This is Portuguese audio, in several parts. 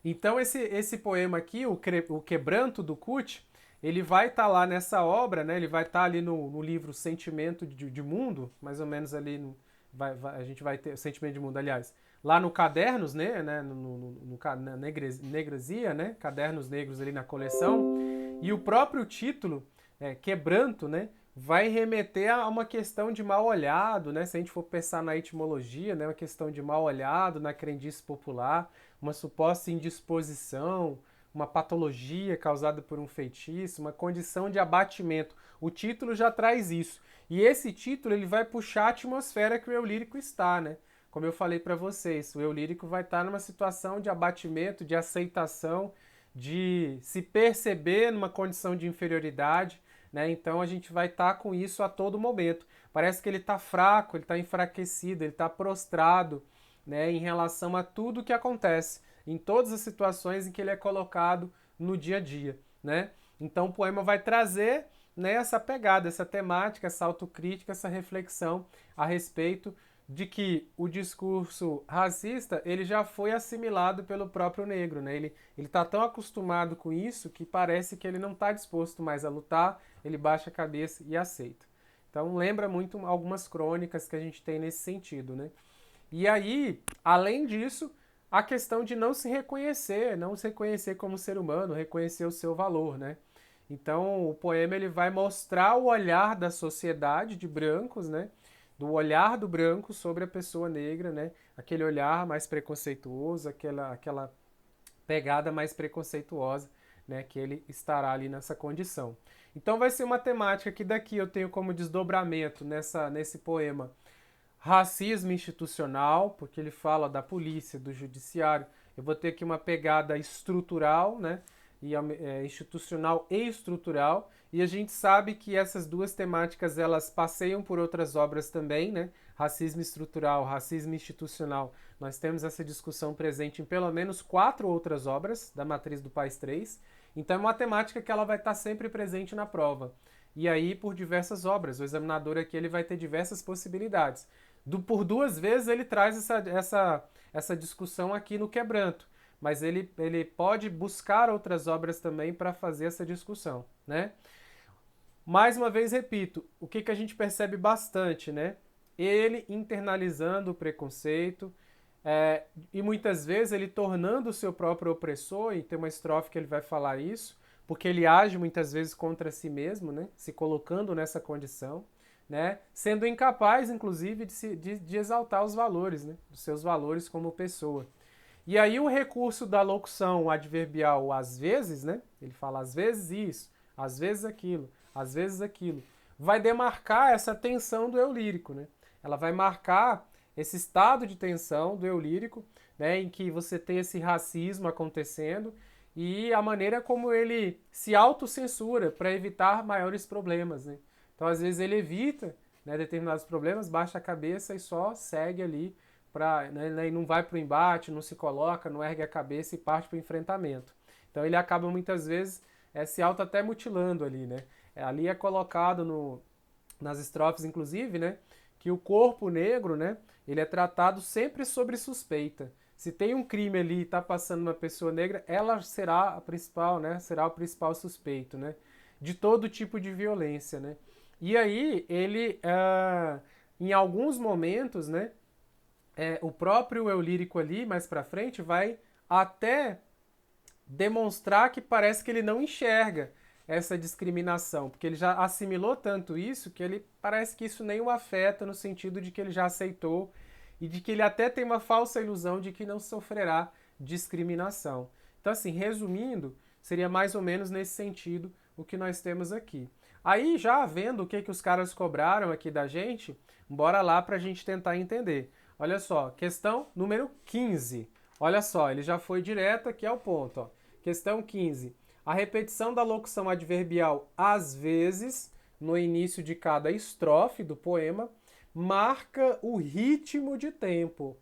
Então esse poema aqui, o Quebranto do Cut, ele vai estar lá nessa obra, né? Ele vai estar ali no livro Sentimento de Mundo, mais ou menos ali, a gente vai ter Sentimento de Mundo, aliás, lá no Cadernos, né? Na Negresia, né? Cadernos Negros ali na coleção. E o próprio título, Quebranto, né? Vai remeter a uma questão de mal olhado, né? Se a gente for pensar na etimologia, né? Uma questão de mal olhado, na crendice popular, uma suposta indisposição, uma patologia causada por um feitiço, uma condição de abatimento. O título já traz isso. E esse título ele vai puxar a atmosfera que o eu lírico está, né? Como eu falei para vocês, o eu lírico vai estar numa situação de abatimento, de aceitação, de se perceber numa condição de inferioridade, né? Então a gente vai estar com isso a todo momento. Parece que ele está fraco, ele está enfraquecido, ele está prostrado, né, em relação a tudo que acontece, em todas as situações em que ele é colocado no dia a dia, né? Então o poema vai trazer, né, essa pegada, essa temática, essa autocrítica, essa reflexão a respeito de que o discurso racista ele já foi assimilado pelo próprio negro, né? Ele está tão acostumado com isso que parece que ele não está disposto mais a lutar, ele baixa a cabeça e aceita. Então lembra muito algumas crônicas que a gente tem nesse sentido, né? E aí, além disso, a questão de não se reconhecer, não se reconhecer como ser humano, reconhecer o seu valor, né? Então, o poema ele vai mostrar o olhar da sociedade de brancos, né? Do olhar do branco sobre a pessoa negra, né? Aquele olhar mais preconceituoso, aquela pegada mais preconceituosa, né? Que ele estará ali nessa condição. Então, vai ser uma temática que daqui eu tenho como desdobramento nesse poema racismo institucional, porque ele fala da polícia, do judiciário. Eu vou ter aqui uma pegada estrutural, né? Institucional e estrutural. E a gente sabe que essas duas temáticas elas passeiam por outras obras também, né? Racismo estrutural, racismo institucional. Nós temos essa discussão presente em pelo menos 4 outras obras da Matriz do País 3. Então é uma temática que ela vai estar sempre presente na prova. E aí por diversas obras. O examinador aqui ele vai ter diversas possibilidades. Por 2 vezes ele traz essa discussão aqui no Quebranto, mas ele pode buscar outras obras também para fazer essa discussão, né? Mais uma vez repito, o que a gente percebe bastante, né? Ele internalizando o preconceito, e muitas vezes ele tornando o seu próprio opressor, e tem uma estrofe que ele vai falar isso, porque ele age muitas vezes contra si mesmo, né? Se colocando nessa condição, né? Sendo incapaz, inclusive, de exaltar os valores, né? Dos seus valores como pessoa. E aí o recurso da locução adverbial às vezes, né? Ele fala às vezes isso, às vezes aquilo, às vezes aquilo. Vai demarcar essa tensão do eu lírico, né? Ela vai marcar esse estado de tensão do eu lírico, né? Em que você tem esse racismo acontecendo e a maneira como ele se autocensura para evitar maiores problemas, né? Então, às vezes, ele evita, né, determinados problemas, baixa a cabeça e só segue ali né, e não vai para o embate, não se coloca, não ergue a cabeça e parte para o enfrentamento. Então ele acaba muitas vezes se auto até mutilando ali, né? Ali é colocado nas estrofes, inclusive, né, que o corpo negro, né, ele é tratado sempre sobre suspeita. Se tem um crime ali e está passando uma pessoa negra, ela será a principal, né? Será o principal suspeito, né? De todo tipo de violência, né? E aí ele, em alguns momentos, né, o próprio eu lírico ali, mais pra frente, vai até demonstrar que parece que ele não enxerga essa discriminação, porque ele já assimilou tanto isso que ele parece que isso nem o afeta no sentido de que ele já aceitou e de que ele até tem uma falsa ilusão de que não sofrerá discriminação. Então, assim, resumindo, seria mais ou menos nesse sentido o que nós temos aqui. Aí, já vendo o que os caras cobraram aqui da gente, bora lá para a gente tentar entender. Olha só, questão número 15. Olha só, ele já foi direto aqui ao ponto. Ó. Questão 15. A repetição da locução adverbial às vezes, no início de cada estrofe do poema, marca o ritmo de tempo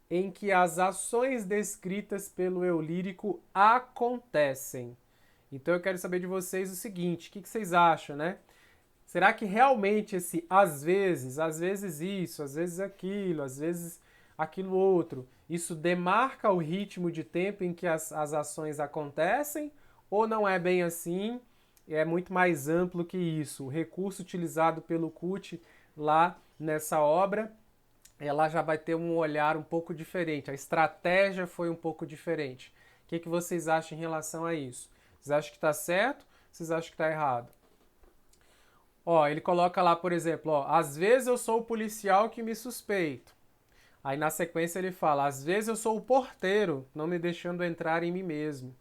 em que as ações descritas pelo eu lírico acontecem. Então eu quero saber de vocês o seguinte, o que vocês acham, né? Será que realmente esse às vezes isso, às vezes aquilo, às vezes aquilo outro. Isso demarca o ritmo de tempo em que as ações acontecem, ou não é bem assim? É muito mais amplo que isso. O recurso utilizado pelo CUT lá nessa obra, ela já vai ter um olhar um pouco diferente. A estratégia foi um pouco diferente. O que vocês acham em relação a isso? Vocês acham que está certo? Vocês acham que está errado? Ó, ele coloca lá, por exemplo, ó, às vezes eu sou o policial que me suspeito. Aí na sequência ele fala, às vezes eu sou o porteiro, não me deixando entrar em mim mesmo.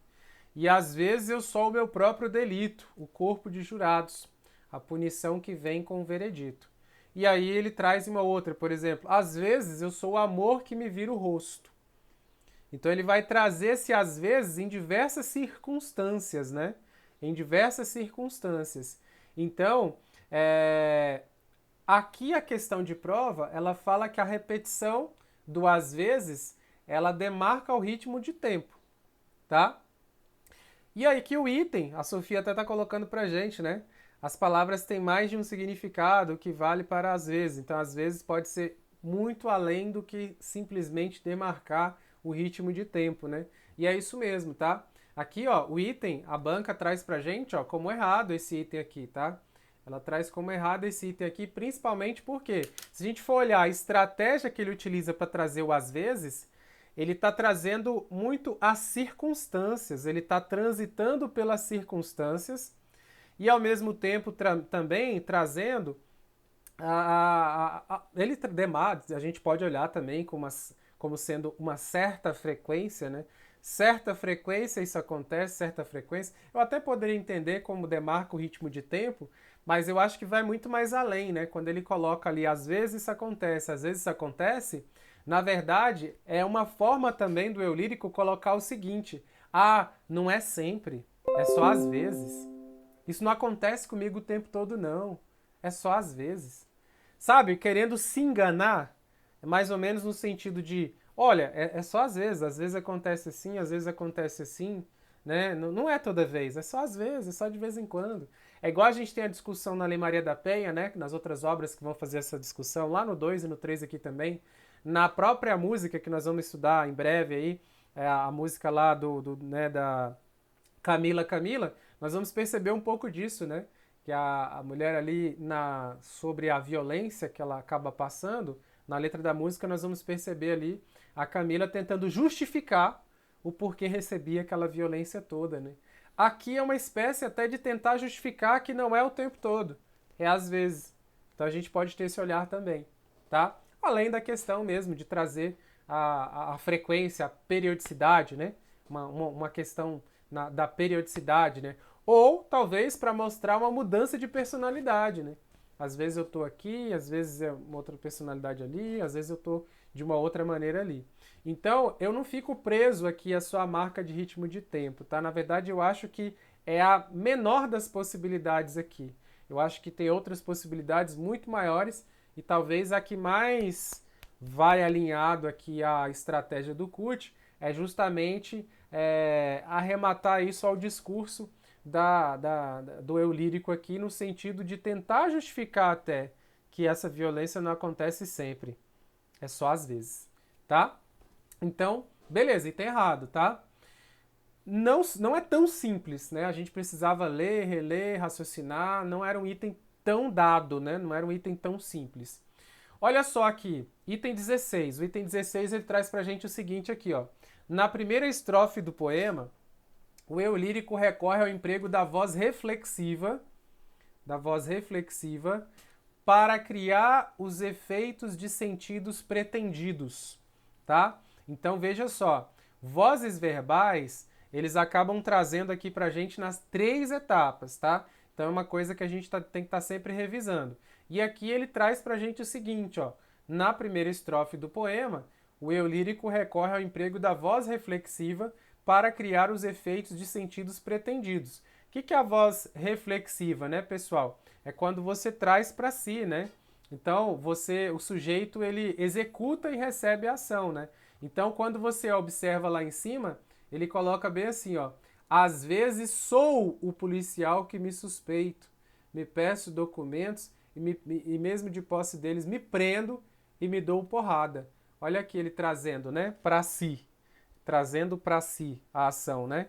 E às vezes eu sou o meu próprio delito, o corpo de jurados, a punição que vem com o veredito. E aí ele traz uma outra, por exemplo, às vezes eu sou o amor que me vira o rosto. Então ele vai trazer esse às vezes em diversas circunstâncias, né? Em diversas circunstâncias. Então, aqui a questão de prova, ela fala que a repetição do às vezes, ela demarca o ritmo de tempo, tá? E aí que o item, a Sofia até tá colocando pra gente, né? As palavras têm mais de um significado que vale para às vezes. Então, às vezes pode ser muito além do que simplesmente demarcar o ritmo de tempo, né? E é isso mesmo, tá? Aqui, ó, o item, a banca traz pra gente, ó, como errado esse item aqui, tá? Ela traz como errado esse item aqui, principalmente porque, se a gente for olhar a estratégia que ele utiliza para trazer o às vezes, ele está trazendo muito as circunstâncias, ele está transitando pelas circunstâncias e, ao mesmo tempo, também trazendo a gente pode olhar também como sendo uma certa frequência, né? Certa frequência isso acontece, certa frequência. Eu até poderia entender como demarca o ritmo de tempo, mas eu acho que vai muito mais além, né? Quando ele coloca ali, às vezes isso acontece, às vezes isso acontece, na verdade, é uma forma também do eu lírico colocar o seguinte: ah, não é sempre, é só às vezes. Isso não acontece comigo o tempo todo, não. É só às vezes. Sabe, querendo se enganar, mais ou menos no sentido de, olha, é só às vezes acontece assim, às vezes acontece assim, né? Não é toda vez, é só às vezes, é só de vez em quando. É igual a gente tem a discussão na Lei Maria da Penha, né? Nas outras obras que vão fazer essa discussão, lá no 2 e no 3 aqui também. Na própria música que nós vamos estudar em breve aí, a música lá né, da Camila, nós vamos perceber um pouco disso, né? Que a mulher ali, sobre a violência que ela acaba passando, na letra da música nós vamos perceber ali a Camila tentando justificar o porquê recebia aquela violência toda, né? Aqui é uma espécie até de tentar justificar que não é o tempo todo, é às vezes. Então a gente pode ter esse olhar também, tá? Além da questão mesmo de trazer a frequência, a periodicidade, né? Uma questão da periodicidade, né? Ou talvez para mostrar uma mudança de personalidade, né? Às vezes eu tô aqui, às vezes é uma outra personalidade ali, às vezes eu tô de uma outra maneira ali. Então, eu não fico preso aqui à sua marca de ritmo de tempo, tá? Na verdade, eu acho que é a menor das possibilidades aqui. Eu acho que tem outras possibilidades muito maiores e talvez a que mais vai alinhado aqui à estratégia do CUT é justamente arrematar isso ao discurso do eu lírico aqui, no sentido de tentar justificar até que essa violência não acontece sempre. É só às vezes, tá? Então, beleza, e tá errado, tá? Não é tão simples, né? A gente precisava ler, reler, raciocinar, não era um item tão dado, né? Não era um item tão simples. Olha só aqui, item 16. O item 16 ele traz pra gente o seguinte aqui, ó. Na primeira estrofe do poema, o eu lírico recorre ao emprego da voz reflexiva, para criar os efeitos de sentidos pretendidos, tá? Então veja só, vozes verbais, eles acabam trazendo aqui pra gente nas 3 etapas, tá? Então é uma coisa que a gente tem que estar sempre revisando. E aqui ele traz pra gente o seguinte, ó, na primeira estrofe do poema, o eu lírico recorre ao emprego da voz reflexiva para criar os efeitos de sentidos pretendidos. O que é a voz reflexiva, né, pessoal? É quando você traz para si, né? Então, o sujeito, ele executa e recebe a ação, né? Então, quando você observa lá em cima, ele coloca bem assim, ó. Às vezes sou o policial que me suspeito, me peço documentos e mesmo de posse deles me prendo e me dou porrada. Olha aqui ele trazendo, né, para si, trazendo para si a ação, né?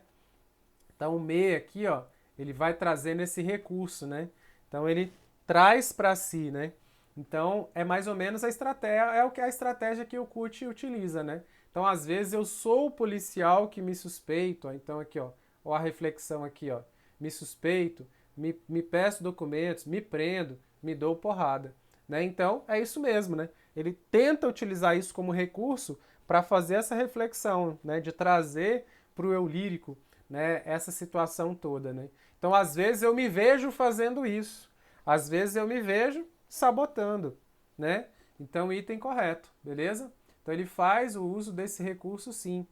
Então o me aqui, ó, ele vai trazendo esse recurso, né? Então ele traz para si, né? Então é mais ou menos a estratégia, é o que a estratégia que o CUT utiliza, né? Então às vezes eu sou o policial que me suspeito, ó, então aqui, ó a reflexão aqui, ó, me suspeito, me peço documentos, me prendo, me dou porrada, né? Então é isso mesmo, né? Ele tenta utilizar isso como recurso para fazer essa reflexão, né? De trazer para o eu lírico, né, essa situação toda, né? Então, às vezes eu me vejo fazendo isso, às vezes eu me vejo sabotando, né? Então, item correto, beleza? Então, ele faz o uso desse recurso sim,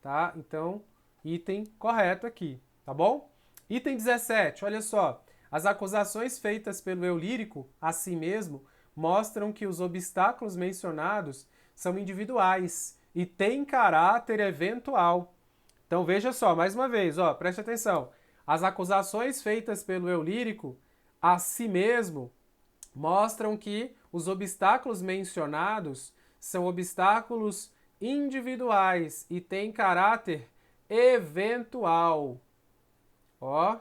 tá? Então, item correto aqui, tá bom? Item 17, olha só. As acusações feitas pelo eu lírico a si mesmo mostram que os obstáculos mencionados são individuais e têm caráter eventual. Então veja só, mais uma vez, ó, preste atenção. As acusações feitas pelo eu lírico a si mesmo mostram que os obstáculos mencionados são obstáculos individuais e têm caráter eventual. Ó,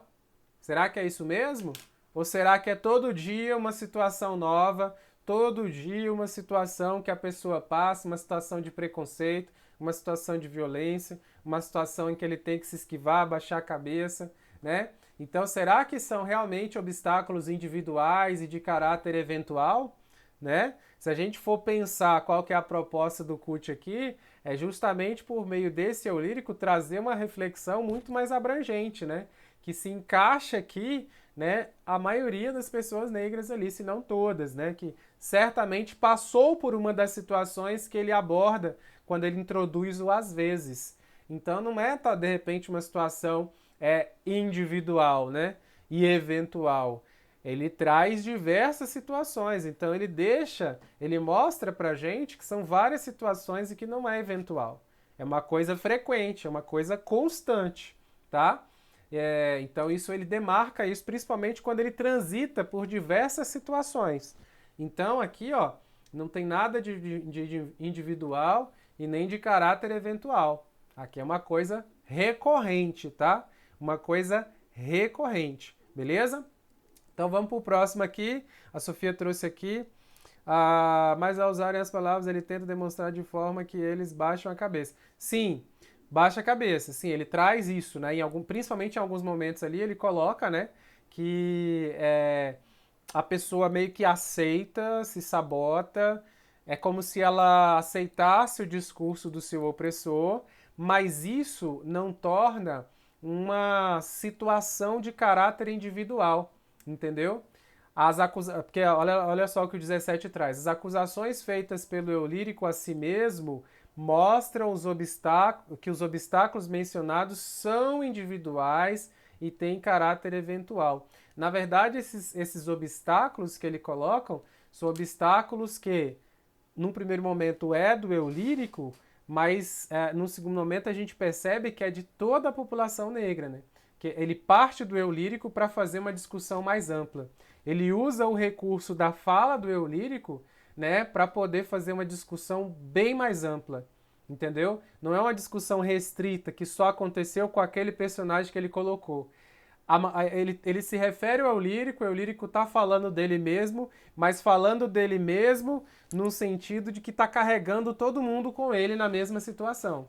será que é isso mesmo? Ou será que é todo dia uma situação nova, todo dia uma situação que a pessoa passa, uma situação de preconceito, uma situação de violência, uma situação em que ele tem que se esquivar, baixar a cabeça, né? Então, será que são realmente obstáculos individuais e de caráter eventual, né? Se a gente for pensar qual que é a proposta do CUT aqui, é justamente por meio desse eu lírico trazer uma reflexão muito mais abrangente, né? Que se encaixa aqui, né, a maioria das pessoas negras ali, se não todas, né, que certamente passou por uma das situações que ele aborda quando ele introduz o às vezes. Então não é, de repente, uma situação individual, né, e eventual. Ele traz diversas situações, então ele mostra pra gente que são várias situações e que não é eventual. É uma coisa frequente, é uma coisa constante, tá? Então isso ele demarca isso principalmente quando ele transita por diversas situações. Então aqui, ó, não tem nada de individual e nem de caráter eventual. Aqui é uma coisa recorrente, tá? Uma coisa recorrente, beleza? Então vamos para o próximo aqui. A Sofia trouxe aqui. Mas ao usarem as palavras, ele tenta demonstrar de forma que eles baixam a cabeça. Sim, baixa a cabeça. Sim, ele traz isso, né? Principalmente em alguns momentos ali, ele coloca, né? Que a pessoa meio que aceita, se sabota. É como se ela aceitasse o discurso do seu opressor, mas isso não torna uma situação de caráter individual, entendeu? Porque olha só o que o 17 traz. As acusações feitas pelo eu lírico a si mesmo mostram que os obstáculos mencionados são individuais e têm caráter eventual. Na verdade, esses obstáculos que ele colocam são obstáculos que, num primeiro momento, é do eu lírico, mas num segundo momento a gente percebe que é de toda a população negra, né? Que ele parte do eu lírico para fazer uma discussão mais ampla. Ele usa o recurso da fala do eu lírico, né, para poder fazer uma discussão bem mais ampla, entendeu? Não é uma discussão restrita que só aconteceu com aquele personagem que ele colocou. Ele se refere ao lírico, o lírico está falando dele mesmo, mas falando dele mesmo no sentido de que está carregando todo mundo com ele na mesma situação,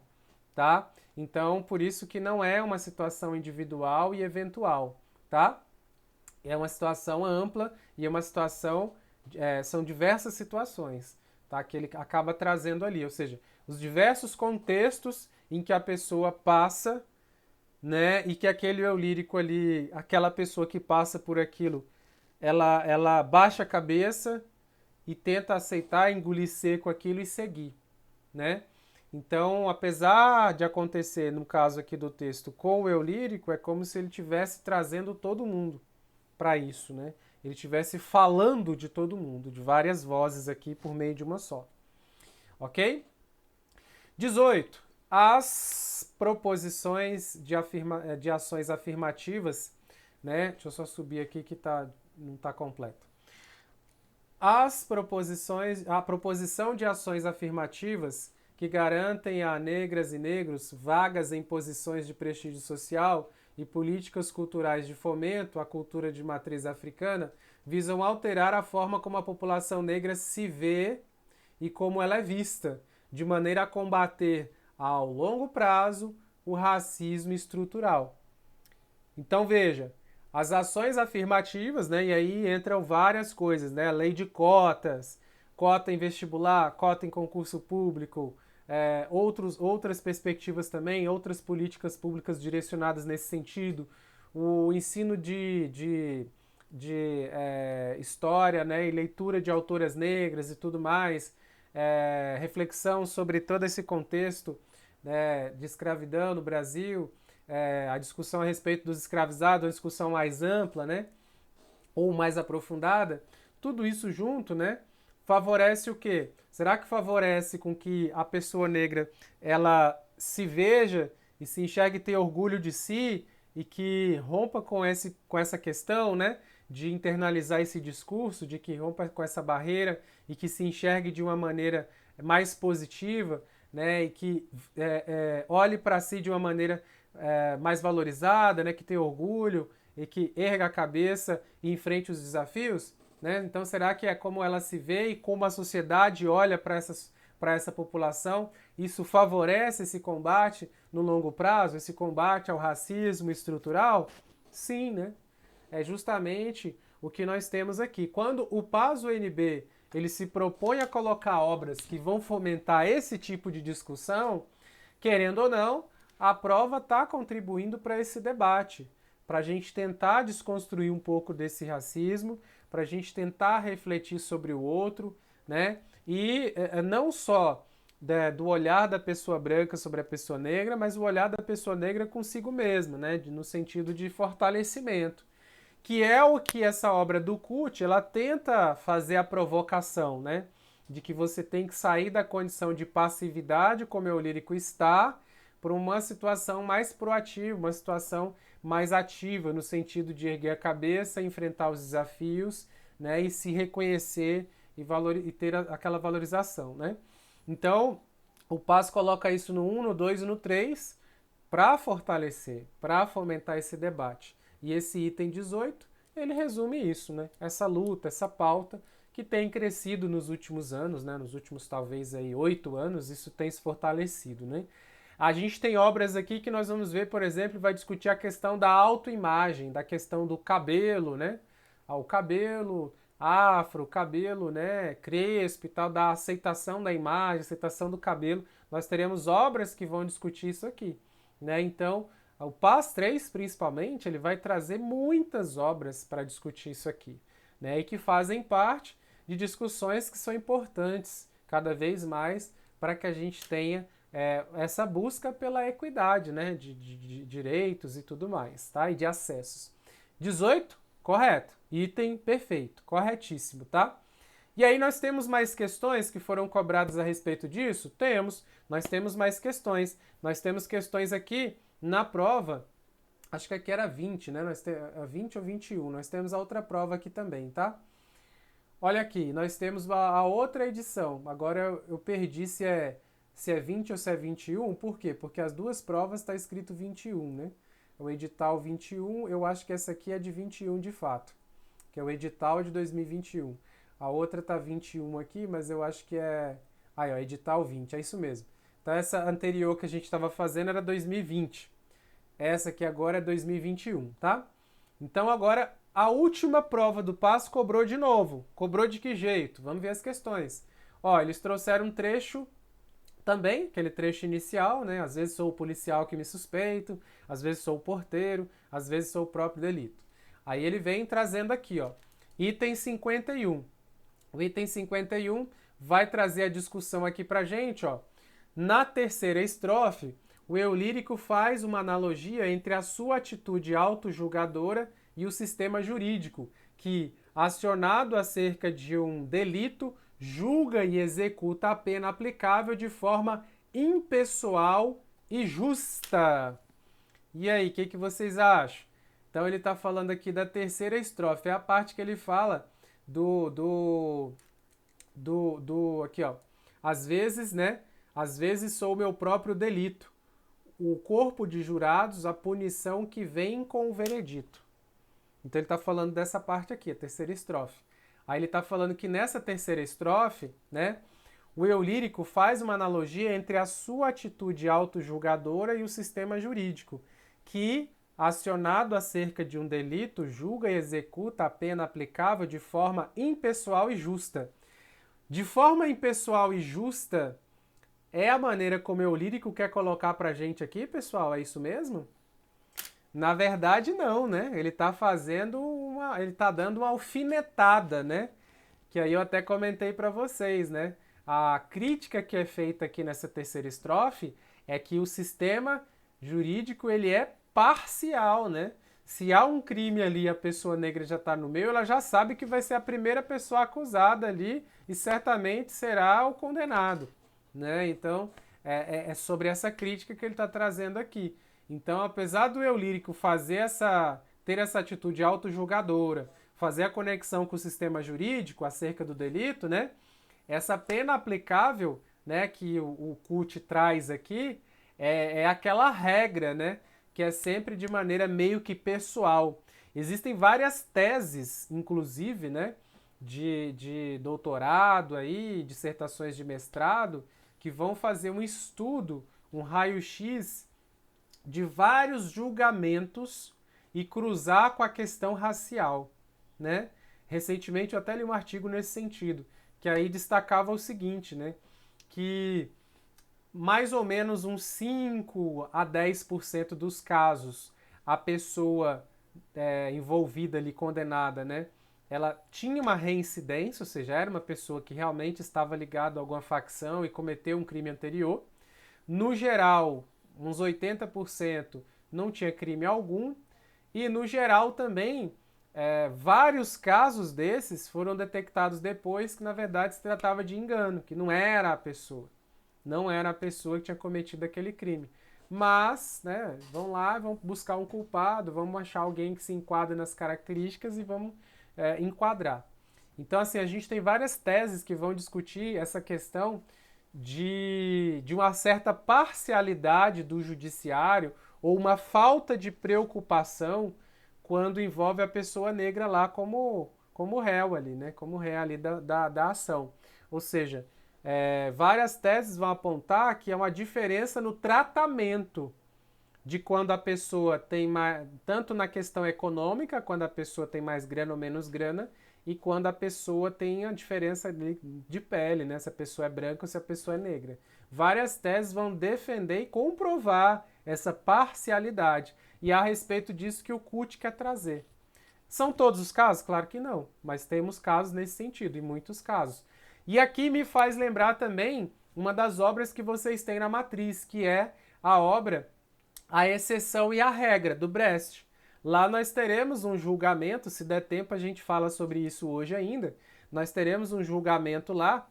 tá? Então, por isso que não é uma situação individual e eventual, tá? É uma situação ampla e é uma situação, são diversas situações, tá? Que ele acaba trazendo ali, ou seja, os diversos contextos em que a pessoa passa, né? E que aquele eu lírico ali, aquela pessoa que passa por aquilo, ela baixa a cabeça e tenta aceitar, engolir seco aquilo e seguir, né? Então, apesar de acontecer, no caso aqui do texto, com o eu lírico, é como se ele estivesse trazendo todo mundo para isso, né? Ele estivesse falando de todo mundo, de várias vozes aqui por meio de uma só. Ok? 18. As proposições de ações afirmativas, né? Deixa eu só subir aqui que não está completo. a proposição de ações afirmativas que garantem a negras e negros vagas em posições de prestígio social e políticas culturais de fomento à cultura de matriz africana visam alterar a forma como a população negra se vê e como ela é vista, de maneira a combater ao longo prazo o racismo estrutural. Então veja, as ações afirmativas, né, e aí entram várias coisas, né, lei de cotas, cota em vestibular, cota em concurso público, outras perspectivas também, outras políticas públicas direcionadas nesse sentido, o ensino de história, né, e leitura de autoras negras e tudo mais, reflexão sobre todo esse contexto, né, de escravidão no Brasil, a discussão a respeito dos escravizados, uma discussão mais ampla, né, ou mais aprofundada, tudo isso junto, né, favorece o quê? Será que favorece com que a pessoa negra ela se veja e se enxergue e tenha orgulho de si e que rompa com essa questão, né, de internalizar esse discurso, de que rompa com essa barreira e que se enxergue de uma maneira mais positiva, né, e que olhe para si de uma maneira mais valorizada, né, que tenha orgulho e que erga a cabeça e enfrente os desafios? Né? Então, será que é como ela se vê e como a sociedade olha para essa população? Isso favorece esse combate no longo prazo, esse combate ao racismo estrutural? Sim, né? É justamente o que nós temos aqui. Quando o PAS-UNB ele se propõe a colocar obras que vão fomentar esse tipo de discussão, querendo ou não, a prova está contribuindo para esse debate, para a gente tentar desconstruir um pouco desse racismo, para a gente tentar refletir sobre o outro, né? E não só do olhar da pessoa branca sobre a pessoa negra, mas o olhar da pessoa negra consigo mesma, né? No sentido de fortalecimento, que é o que essa obra do Kut, ela tenta fazer a provocação, né? De que você tem que sair da condição de passividade, como o lírico está, para uma situação mais proativa, uma situação mais ativa, no sentido de erguer a cabeça, enfrentar os desafios, né, e se reconhecer e ter aquela valorização, né? Então, o Paz coloca isso no 1, no 2 e no 3 para fortalecer, para fomentar esse debate. E esse item 18, ele resume isso, né? Essa luta, essa pauta que tem crescido nos últimos anos, né? Nos últimos talvez aí 8 anos, isso tem se fortalecido, né? A gente tem obras aqui que nós vamos ver, por exemplo, vai discutir a questão da autoimagem, da questão do cabelo, né? O cabelo afro, o cabelo, né, crespo e tal, da aceitação da imagem, aceitação do cabelo. Nós teremos obras que vão discutir isso aqui, né? Então, o PAS 3, principalmente, ele vai trazer muitas obras para discutir isso aqui, né? E que fazem parte de discussões que são importantes cada vez mais para que a gente tenha essa busca pela equidade, né, de direitos e tudo mais, tá? E de acessos. 18, correto. Item perfeito, corretíssimo, tá? E aí nós temos mais questões que foram cobradas a respeito disso? Temos. Nós temos mais questões. Nós temos questões aqui na prova, acho que aqui era 20, né? 20 ou 21. Nós temos a outra prova aqui também, tá? Olha aqui, nós temos a outra edição. Agora eu perdi se é 20 ou se é 21. Por quê? Porque as duas provas está escrito 21, né? O edital 21, eu acho que essa aqui é de 21 de fato, que é o edital de 2021. A outra tá 21 aqui, mas eu acho que é... Aí, ó, edital 20, é isso mesmo. Então essa anterior que a gente estava fazendo era 2020. Essa aqui agora é 2021, tá? Então agora a última prova do PAS cobrou de novo. Cobrou de que jeito? Vamos ver as questões. Ó, eles trouxeram um trecho também, aquele trecho inicial, né? Às vezes sou o policial que me suspeito, às vezes sou o porteiro, às vezes sou o próprio delito. Aí ele vem trazendo aqui, ó, item 51. O item 51 vai trazer a discussão aqui pra gente, ó. Na terceira estrofe, o eu lírico faz uma analogia entre a sua atitude autojulgadora e o sistema jurídico, que, acionado acerca de um delito, julga e executa a pena aplicável de forma impessoal e justa. E aí, o que vocês acham? Então ele está falando aqui da terceira estrofe, é a parte que ele fala aqui, ó. Às vezes, né? Às vezes sou meu próprio delito. O corpo de jurados, a punição que vem com o veredito. Então ele está falando dessa parte aqui, a terceira estrofe. Aí ele está falando que nessa terceira estrofe, né? O eu lírico faz uma analogia entre a sua atitude autojulgadora e o sistema jurídico, que, acionado acerca de um delito, julga e executa a pena aplicável de forma impessoal e justa. De forma impessoal e justa é a maneira como o eu lírico quer colocar pra gente aqui, pessoal? É isso mesmo? Na verdade, não, né? Ele tá ele tá dando uma alfinetada, né? Que aí eu até comentei para vocês, né? A crítica que é feita aqui nessa terceira estrofe é que o sistema jurídico ele é parcial, né? Se há um crime ali e a pessoa negra já está no meio, ela já sabe que vai ser a primeira pessoa acusada ali e certamente será o condenado, né? Então, é sobre essa crítica que ele está trazendo aqui. Então, apesar do eu lírico ter essa atitude autojulgadora, fazer a conexão com o sistema jurídico acerca do delito, né? Essa pena aplicável, né, que o CUT traz aqui, é aquela regra, né, que é sempre de maneira meio que pessoal. Existem várias teses, inclusive, né, de doutorado aí, dissertações de mestrado, que vão fazer um estudo, um raio-x de vários julgamentos e cruzar com a questão racial, né? Recentemente eu até li um artigo nesse sentido, que aí destacava o seguinte, né? Que mais ou menos uns 5 a 10% dos casos a pessoa envolvida ali, condenada, né? Ela tinha uma reincidência, ou seja, era uma pessoa que realmente estava ligada a alguma facção e cometeu um crime anterior. No geral, uns 80% não tinha crime algum. E no geral também, vários casos desses foram detectados depois que na verdade se tratava de engano, que não era a pessoa. Não era a pessoa que tinha cometido aquele crime. Mas, né, vamos lá, vamos buscar um culpado, vamos achar alguém que se enquadra nas características e vamos enquadrar. Então, assim, a gente tem várias teses que vão discutir essa questão de uma certa parcialidade do judiciário ou uma falta de preocupação quando envolve a pessoa negra lá como réu ali, né? Como réu ali da ação. Ou seja, várias teses vão apontar que é uma diferença no tratamento de quando a pessoa tem mais, tanto na questão econômica, quando a pessoa tem mais grana ou menos grana, e quando a pessoa tem a diferença de pele, né? Se a pessoa é branca ou se a pessoa é negra. Várias teses vão defender e comprovar essa parcialidade. E é a respeito disso que o CUT quer trazer. São todos os casos? Claro que não, mas temos casos nesse sentido, em muitos casos. E aqui me faz lembrar também uma das obras que vocês têm na matriz, que é a obra A Exceção e a Regra, do Brecht. Lá nós teremos um julgamento, se der tempo a gente fala sobre isso hoje ainda, nós teremos um julgamento lá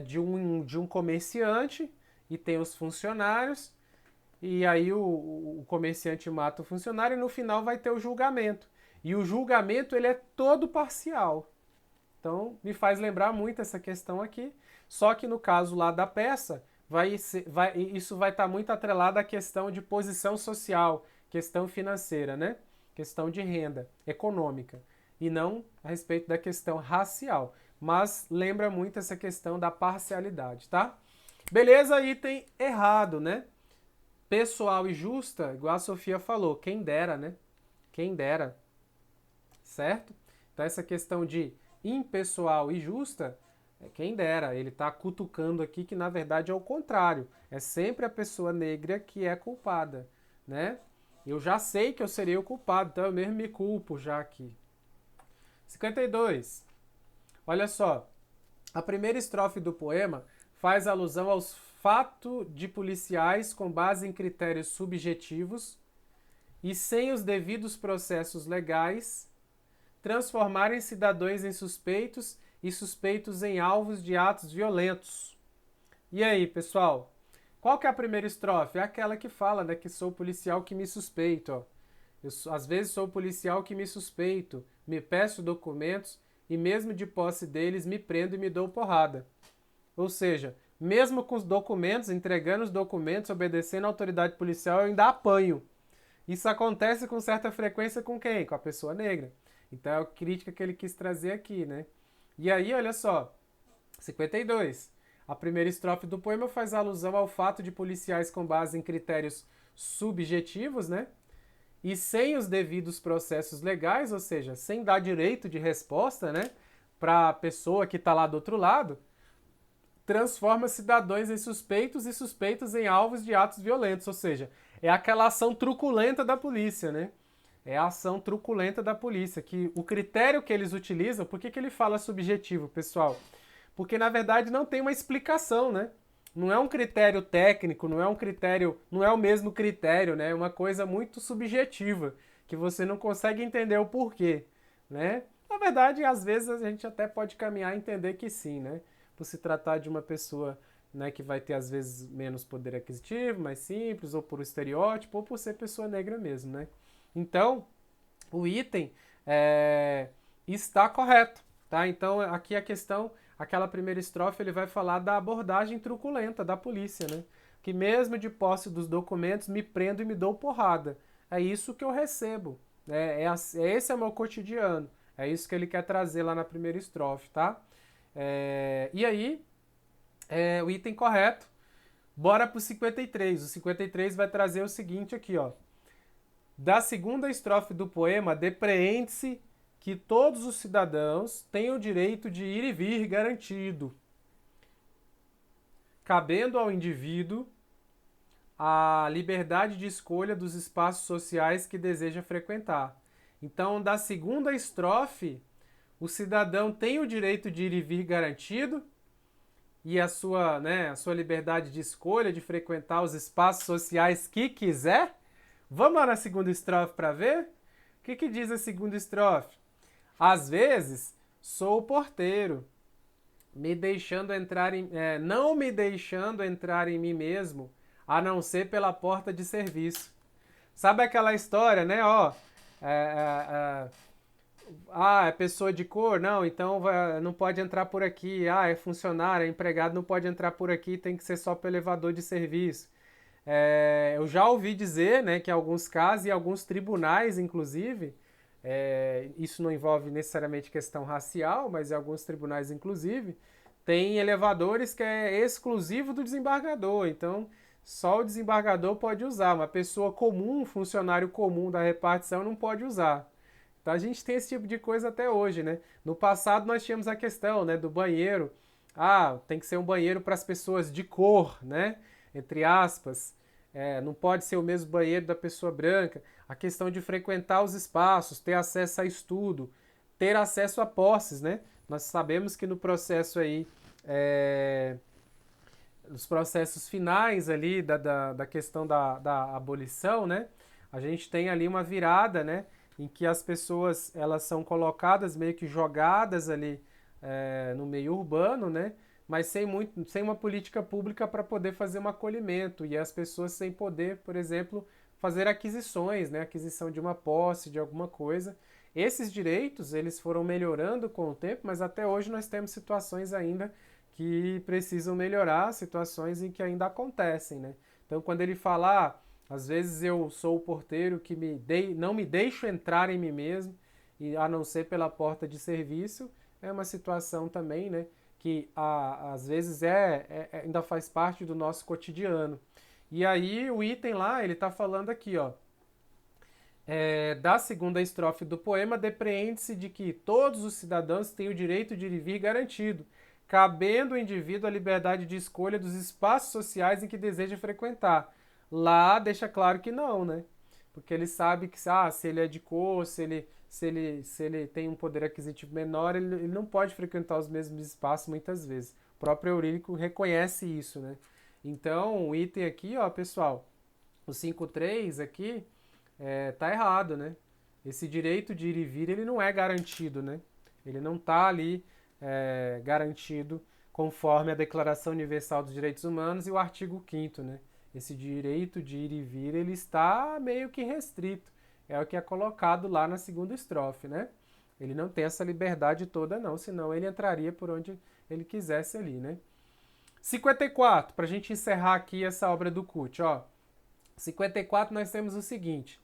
de um comerciante e tem os funcionários, e aí o comerciante mata o funcionário e no final vai ter o julgamento. E o julgamento ele é todo parcial. Então me faz lembrar muito essa questão aqui, só que no caso lá da peça, isso vai estar muito atrelado à questão de posição social, questão financeira, né? Questão de renda econômica, e não a respeito da questão racial. Mas lembra muito essa questão da parcialidade, tá? Beleza, item errado, né? Pessoal e justa, igual a Sofia falou, quem dera, né? Quem dera, certo? Então essa questão de impessoal e justa, quem dera, ele está cutucando aqui que na verdade é o contrário. É sempre a pessoa negra que é culpada, né? Eu já sei que eu serei o culpado, então eu mesmo me culpo já aqui. 52. Olha só, a primeira estrofe do poema faz alusão aos fatos de policiais com base em critérios subjetivos e sem os devidos processos legais transformarem cidadãos em suspeitos e suspeitos em alvos de atos violentos. E aí, pessoal? Qual que é a primeira estrofe? É aquela que fala, né, que sou policial que me suspeito. Ó. Às vezes sou policial que me suspeito, me peço documentos e mesmo de posse deles me prendo e me dou porrada. Ou seja, mesmo com os documentos, entregando os documentos, obedecendo a autoridade policial, eu ainda apanho. Isso acontece com certa frequência com quem? Com a pessoa negra. Então é a crítica que ele quis trazer aqui, né? E aí, olha só, 52. A primeira estrofe do poema faz alusão ao fato de policiais com base em critérios subjetivos, né? E sem os devidos processos legais, ou seja, sem dar direito de resposta, né? Para a pessoa que está lá do outro lado, transforma cidadãos em suspeitos e suspeitos em alvos de atos violentos, ou seja, é aquela ação truculenta da polícia, né? É a ação truculenta da polícia, que o critério que eles utilizam, por que ele fala subjetivo, pessoal? Porque na verdade não tem uma explicação, né? Não é um critério técnico, não é um critério, não é o mesmo critério, né? É uma coisa muito subjetiva, que você não consegue entender o porquê, né? Na verdade, às vezes a gente até pode caminhar e entender que sim, né? Por se tratar de uma pessoa, né, que vai ter às vezes menos poder aquisitivo, mais simples, ou por estereótipo, ou por ser pessoa negra mesmo, né? Então, o item está correto, tá? Então, aqui a questão, aquela primeira estrofe, ele vai falar da abordagem truculenta da polícia, né? Que mesmo de posse dos documentos, me prendo e me dou porrada. É isso que eu recebo, né? Esse é o meu cotidiano. É isso que ele quer trazer lá na primeira estrofe, tá? E aí, o item correto. Bora pro 53. O 53 vai trazer o seguinte aqui, ó. Da segunda estrofe do poema, depreende-se que todos os cidadãos têm o direito de ir e vir garantido, cabendo ao indivíduo a liberdade de escolha dos espaços sociais que deseja frequentar. Então, da segunda estrofe, o cidadão tem o direito de ir e vir garantido e a sua liberdade de escolha de frequentar os espaços sociais que quiser. Vamos lá na segunda estrofe para ver? O que diz a segunda estrofe? Às vezes, sou o porteiro, me deixando entrar não me deixando entrar em mim mesmo, a não ser pela porta de serviço. Sabe aquela história, né? Ó, é pessoa de cor? Não, então não pode entrar por aqui. Ah, é funcionário, é empregado, não pode entrar por aqui, tem que ser só pelo elevador de serviço. Eu já ouvi dizer, né, que em alguns casos e alguns tribunais, inclusive, isso não envolve necessariamente questão racial, mas em alguns tribunais, inclusive, tem elevadores que é exclusivo do desembargador. Então, só o desembargador pode usar. Uma pessoa comum, um funcionário comum da repartição, não pode usar. Então, a gente tem esse tipo de coisa até hoje, né? No passado, nós tínhamos a questão, né, do banheiro. Ah, tem que ser um banheiro para as pessoas de cor, né? Entre aspas. Não pode ser o mesmo banheiro da pessoa branca. A questão de frequentar os espaços, ter acesso a estudo, ter acesso a posses, né? Nós sabemos que no processo aí, nos processos finais ali da questão da abolição, né? A gente tem ali uma virada, né? Em que as pessoas elas são colocadas meio que jogadas ali no meio urbano, né? Mas sem uma política pública para poder fazer um acolhimento e as pessoas sem poder, por exemplo, fazer aquisições, né? Aquisição de uma posse, de alguma coisa. Esses direitos eles foram melhorando com o tempo, mas até hoje nós temos situações ainda que precisam melhorar, situações em que ainda acontecem, né? Então, quando ele fala, às vezes eu sou o porteiro que não me deixo entrar em mim mesmo, e a não ser pela porta de serviço, é uma situação também, né? Que às vezes ainda faz parte do nosso cotidiano. E aí o item lá, ele está falando aqui, ó, da segunda estrofe do poema, depreende-se de que todos os cidadãos têm o direito de ir e vir garantido, cabendo ao indivíduo a liberdade de escolha dos espaços sociais em que deseja frequentar. Lá deixa claro que não, né? Porque ele sabe que se ele é de cor, se ele tem um poder aquisitivo menor, ele não pode frequentar os mesmos espaços muitas vezes. O próprio Eurílico reconhece isso, né? Então, o item aqui, ó, pessoal, o 5.3 aqui, tá errado, né? Esse direito de ir e vir, ele não é garantido, né? Ele não está ali garantido conforme a Declaração Universal dos Direitos Humanos e o artigo 5º, né? Esse direito de ir e vir, ele está meio que restrito. É o que é colocado lá na segunda estrofe, né? Ele não tem essa liberdade toda, não, senão ele entraria por onde ele quisesse ali, né? 54, para a gente encerrar aqui essa obra do Kut, ó. 54 nós temos o seguinte,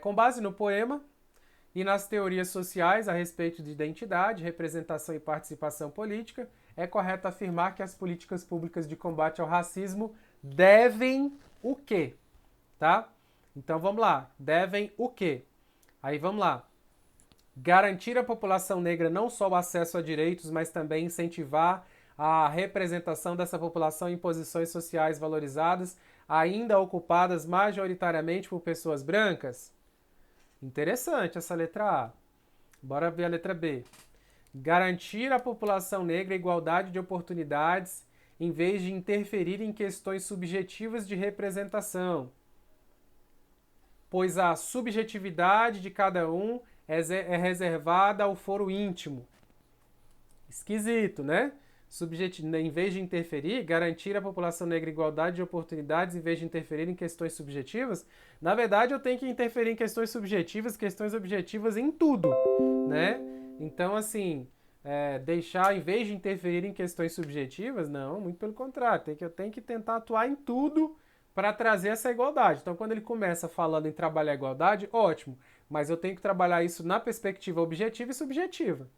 com base no poema e nas teorias sociais a respeito de identidade, representação e participação política, é correto afirmar que as políticas públicas de combate ao racismo devem o quê? Tá? Então vamos lá, devem o quê? Aí vamos lá. Garantir à população negra não só o acesso a direitos, mas também incentivar a representação dessa população em posições sociais valorizadas, ainda ocupadas majoritariamente por pessoas brancas? Interessante essa letra A. Bora ver a letra B. Garantir à população negra igualdade de oportunidades em vez de interferir em questões subjetivas de representação, pois a subjetividade de cada um é reservada ao foro íntimo. Esquisito, né? Em vez de interferir, garantir à população negra igualdade de oportunidades em vez de interferir em questões subjetivas. Na verdade, eu tenho que interferir em questões objetivas em tudo, né? Então, assim, deixar, em vez de interferir em questões subjetivas, não, muito pelo contrário. Eu tenho que tentar atuar em tudo para trazer essa igualdade. Então, quando ele começa falando em trabalhar a igualdade, ótimo, mas eu tenho que trabalhar isso na perspectiva objetiva e subjetiva,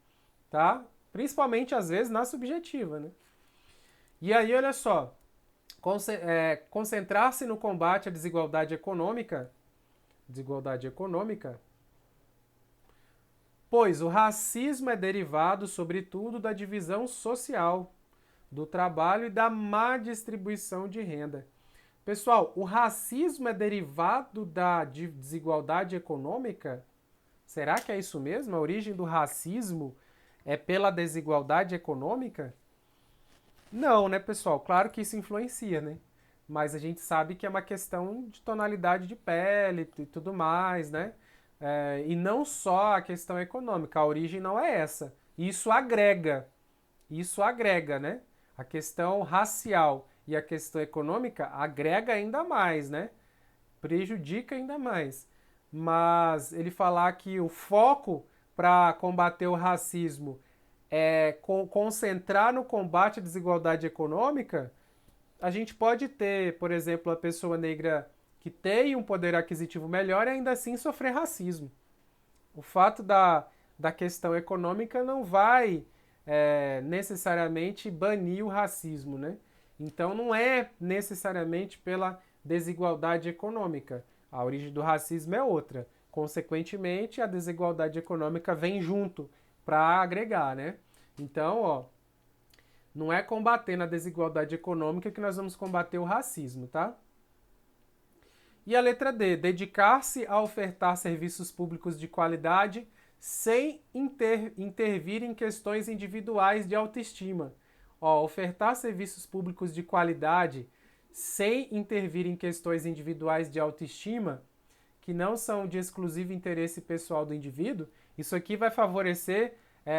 tá? Principalmente, às vezes, na subjetiva, né? E aí, olha só, concentrar-se no combate à desigualdade econômica, pois o racismo é derivado, sobretudo, da divisão social, do trabalho e da má distribuição de renda. Pessoal, o racismo é derivado da desigualdade econômica? Será que é isso mesmo? A origem do racismo é pela desigualdade econômica? Não, né, pessoal? Claro que isso influencia, né? Mas a gente sabe que é uma questão de tonalidade de pele e tudo mais, né? E não só a questão econômica, a origem não é essa. Isso agrega, né? A questão racial e a questão econômica agrega ainda mais, né? Prejudica ainda mais. Mas ele falar que o foco para combater o racismo é concentrar no combate à desigualdade econômica, a gente pode ter, por exemplo, a pessoa negra que tem um poder aquisitivo melhor e ainda assim sofrer racismo. O fato da questão econômica não vai necessariamente banir o racismo, né? Então não é necessariamente pela desigualdade econômica. A origem do racismo é outra. Consequentemente, a desigualdade econômica vem junto para agregar, né? Então, ó, não é combatendo a desigualdade econômica que nós vamos combater o racismo, tá? E a letra D, dedicar-se a ofertar serviços públicos de qualidade sem intervir em questões individuais de autoestima. Ó, ofertar serviços públicos de qualidade sem intervir em questões individuais de autoestima, que não são de exclusivo interesse pessoal do indivíduo, isso aqui vai favorecer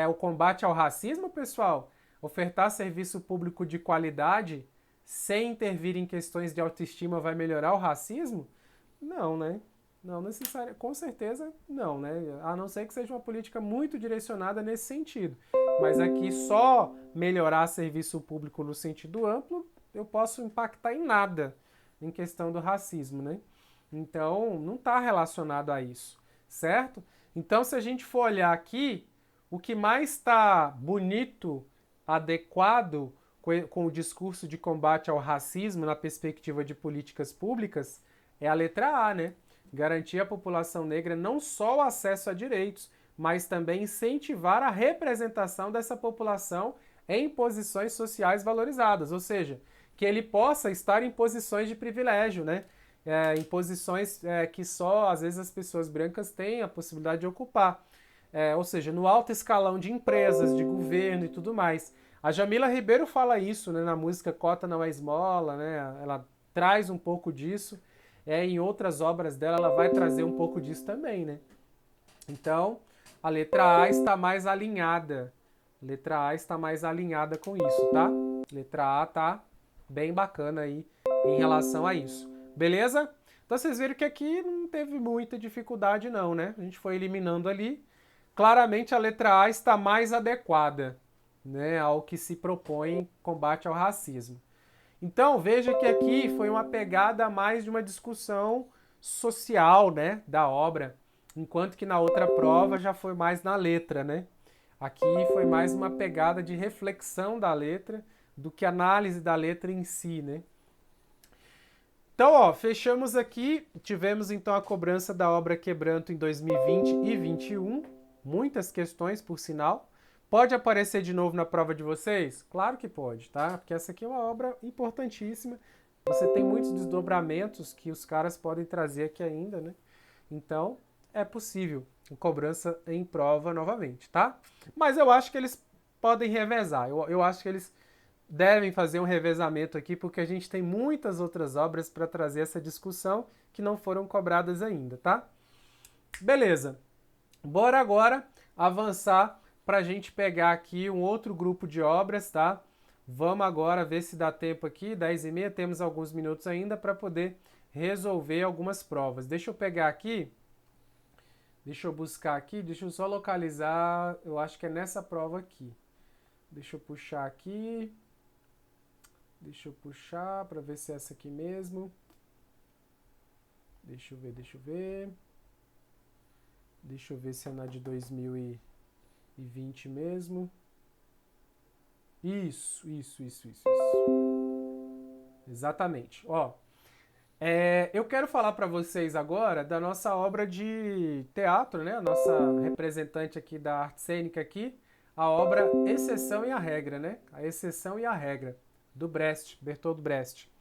o combate ao racismo, pessoal? Ofertar serviço público de qualidade sem intervir em questões de autoestima vai melhorar o racismo? Não, né? Não necessariamente, com certeza não, né? A não ser que seja uma política muito direcionada nesse sentido. Mas aqui só melhorar serviço público no sentido amplo, eu posso impactar em nada em questão do racismo, né? Então, não está relacionado a isso, certo? Então, se a gente for olhar aqui, o que mais está bonito, adequado com o discurso de combate ao racismo na perspectiva de políticas públicas é a letra A, né? Garantir à população negra não só o acesso a direitos, mas também incentivar a representação dessa população em posições sociais valorizadas, ou seja, que ele possa estar em posições de privilégio, né? Em posições que só, às vezes, as pessoas brancas têm a possibilidade de ocupar. Ou seja, no alto escalão de empresas, de governo e tudo mais. A Jamila Ribeiro fala isso, né, na música Cota Não é Esmola, né? Ela traz um pouco disso. Em outras obras dela, ela vai trazer um pouco disso também, né? Então, a letra A está mais alinhada. Letra A está mais alinhada com isso, tá? Letra A tá bem bacana aí em relação a isso. Beleza? Então vocês viram que aqui não teve muita dificuldade não, né? A gente foi eliminando ali. claramente a letra A está mais adequada, né, ao que se propõe em combate ao racismo. Então, veja que aqui foi uma pegada mais de uma discussão social, né, da obra, enquanto que na outra prova já foi mais na letra, né? Aqui foi mais uma pegada de reflexão da letra do que análise da letra em si, né? Então, ó, fechamos aqui. Tivemos então a cobrança da obra Quebranto em 2020 e 2021. Muitas questões, por sinal. Pode aparecer de novo na prova de vocês? Claro que pode, tá? Porque essa aqui é uma obra importantíssima. Você tem muitos desdobramentos que os caras podem trazer aqui ainda, né? Então, é possível cobrança em prova novamente, tá? Mas eu acho que eles podem revezar. Eu acho que eles devem fazer um revezamento aqui, porque a gente tem muitas outras obras para trazer essa discussão que não foram cobradas ainda, tá? Beleza. Bora agora avançar para a gente pegar aqui um outro grupo de obras, tá? Vamos agora ver se dá tempo aqui, 10h30, temos alguns minutos ainda para poder resolver algumas provas. Deixa eu pegar aqui, deixa eu buscar aqui, deixa eu só localizar, eu acho que é nessa prova aqui. Deixa eu puxar aqui. Deixa eu puxar para ver se é essa aqui mesmo. Deixa eu ver. Deixa eu ver se é na de 2020 mesmo. Isso. Exatamente. Ó, eu quero falar para vocês agora da nossa obra de teatro, né? A nossa representante aqui da arte cênica aqui, a obra Exceção e a Regra, né? A Exceção e a Regra, do Brecht, Bertolt Brecht.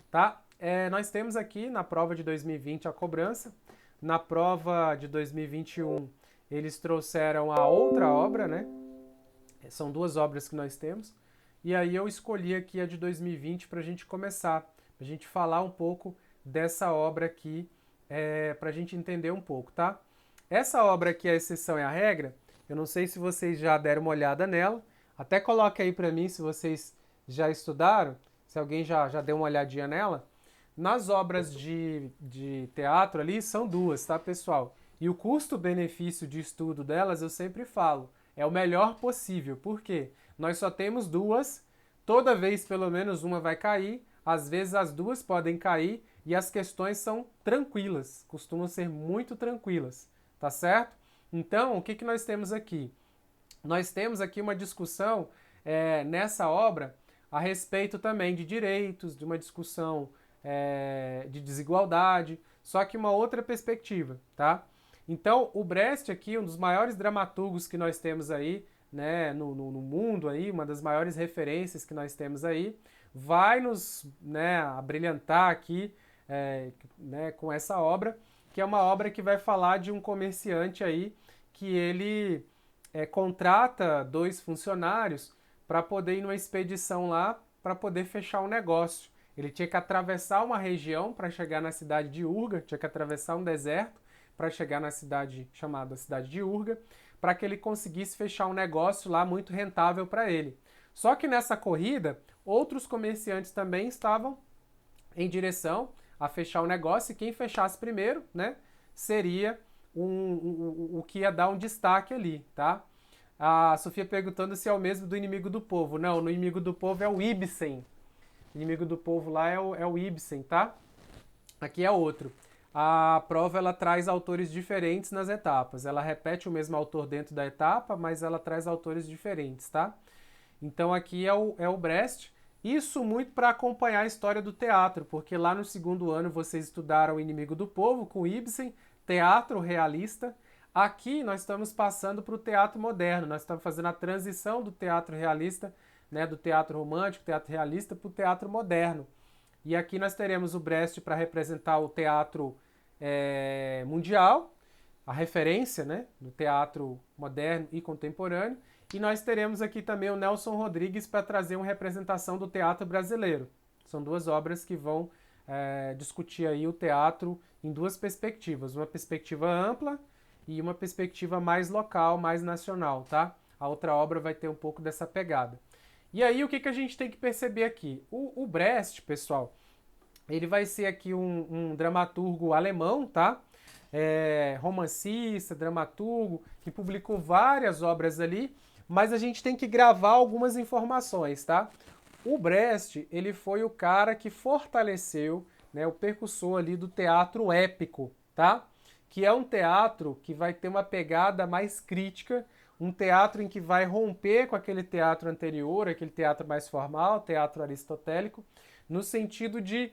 Tá? Nós temos aqui na prova de 2020 a cobrança. Na prova de 2021 eles trouxeram a outra obra, né? São duas obras que nós temos. E aí eu escolhi aqui a de 2020 para a gente começar, para a gente falar um pouco dessa obra aqui, para a gente entender um pouco, tá? Essa obra aqui, A Exceção e a Regra, eu não sei se vocês já deram uma olhada nela. Até coloque aí para mim se vocês já estudaram, se alguém já deu uma olhadinha nela. Nas obras de teatro ali são duas, tá, pessoal? E o custo-benefício de estudo delas, eu sempre falo, é o melhor possível. Por quê? Nós só temos duas, toda vez pelo menos uma vai cair, às vezes as duas podem cair e as questões são tranquilas, costumam ser muito tranquilas, tá certo? Então, o que nós temos aqui? Nós temos aqui uma discussão nessa obra a respeito também de direitos, de uma discussão de desigualdade, só que uma outra perspectiva, tá? Então, o Brecht aqui, um dos maiores dramaturgos que nós temos aí, né, no mundo aí, uma das maiores referências que nós temos aí, vai nos, né, abrilhantar aqui né, com essa obra, que é uma obra que vai falar de um comerciante aí que ele contrata dois funcionários para poder ir numa expedição lá para poder fechar um negócio. Ele tinha que atravessar uma região para chegar na cidade de Urga, tinha que atravessar um deserto para chegar na cidade chamada cidade de Urga, para que ele conseguisse fechar um negócio lá muito rentável para ele. Só que nessa corrida, outros comerciantes também estavam em direção a fechar o negócio e quem fechasse primeiro, né, seria o que ia dar um destaque ali, tá? A Sofia perguntando se é o mesmo do Inimigo do Povo. Não, no Inimigo do Povo é o Ibsen. O Inimigo do Povo lá é o Ibsen, tá? Aqui é outro. A prova ela traz autores diferentes nas etapas. Ela repete o mesmo autor dentro da etapa, mas ela traz autores diferentes, tá? Então aqui é o Brecht. Isso muito para acompanhar a história do teatro, porque lá no segundo ano vocês estudaram o Inimigo do Povo com Ibsen, teatro realista. Aqui nós estamos passando para o teatro moderno, nós estamos fazendo a transição do teatro realista, né, do teatro romântico, teatro realista, para o teatro moderno. E aqui nós teremos o Brecht para representar o teatro mundial, a referência, né, do teatro moderno e contemporâneo. E nós teremos aqui também o Nelson Rodrigues para trazer uma representação do teatro brasileiro. São duas obras que vão discutir aí o teatro em duas perspectivas. Uma perspectiva ampla e uma perspectiva mais local, mais nacional, tá? A outra obra vai ter um pouco dessa pegada. E aí, o que a gente tem que perceber aqui? O Brecht, pessoal, ele vai ser aqui um dramaturgo alemão, tá? romancista, dramaturgo, que publicou várias obras ali, mas a gente tem que gravar algumas informações, tá? O Brecht, ele foi o cara que fortaleceu, né, o percussor ali do teatro épico, tá? Que é um teatro que vai ter uma pegada mais crítica, um teatro em que vai romper com aquele teatro anterior, aquele teatro mais formal, teatro aristotélico, no sentido de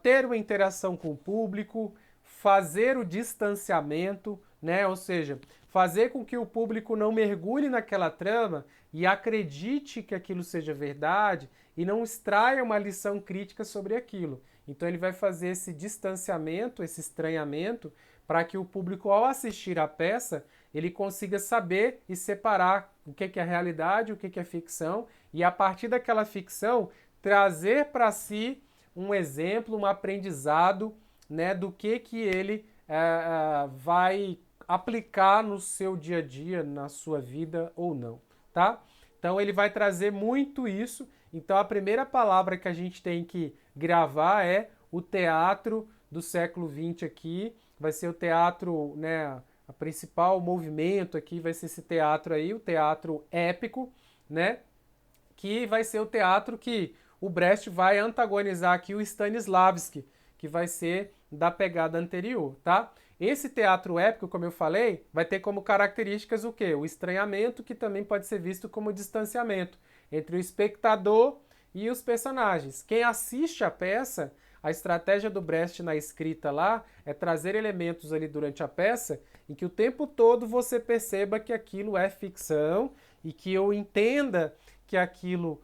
ter uma interação com o público, fazer o distanciamento, né? Ou seja, fazer com que o público não mergulhe naquela trama e acredite que aquilo seja verdade e não extraia uma lição crítica sobre aquilo. Então ele vai fazer esse distanciamento, esse estranhamento, para que o público, ao assistir a peça, ele consiga saber e separar o que é realidade, o que é ficção, e a partir daquela ficção, trazer para si um exemplo, um aprendizado, né, do que ele vai aplicar no seu dia a dia, na sua vida ou não, tá? Então ele vai trazer muito isso. Então a primeira palavra que a gente tem que gravar é o teatro do século XX aqui. Vai ser o teatro, né? A principal movimento aqui vai ser esse teatro aí, o teatro épico, né? Que vai ser o teatro que o Brecht vai antagonizar aqui o Stanislavski, que vai ser da pegada anterior, tá? Esse teatro épico, como eu falei, vai ter como características o quê? O estranhamento, que também pode ser visto como distanciamento entre o espectador e os personagens. Quem assiste a peça, a estratégia do Brecht na escrita lá é trazer elementos ali durante a peça em que o tempo todo você perceba que aquilo é ficção e que eu entenda que aquilo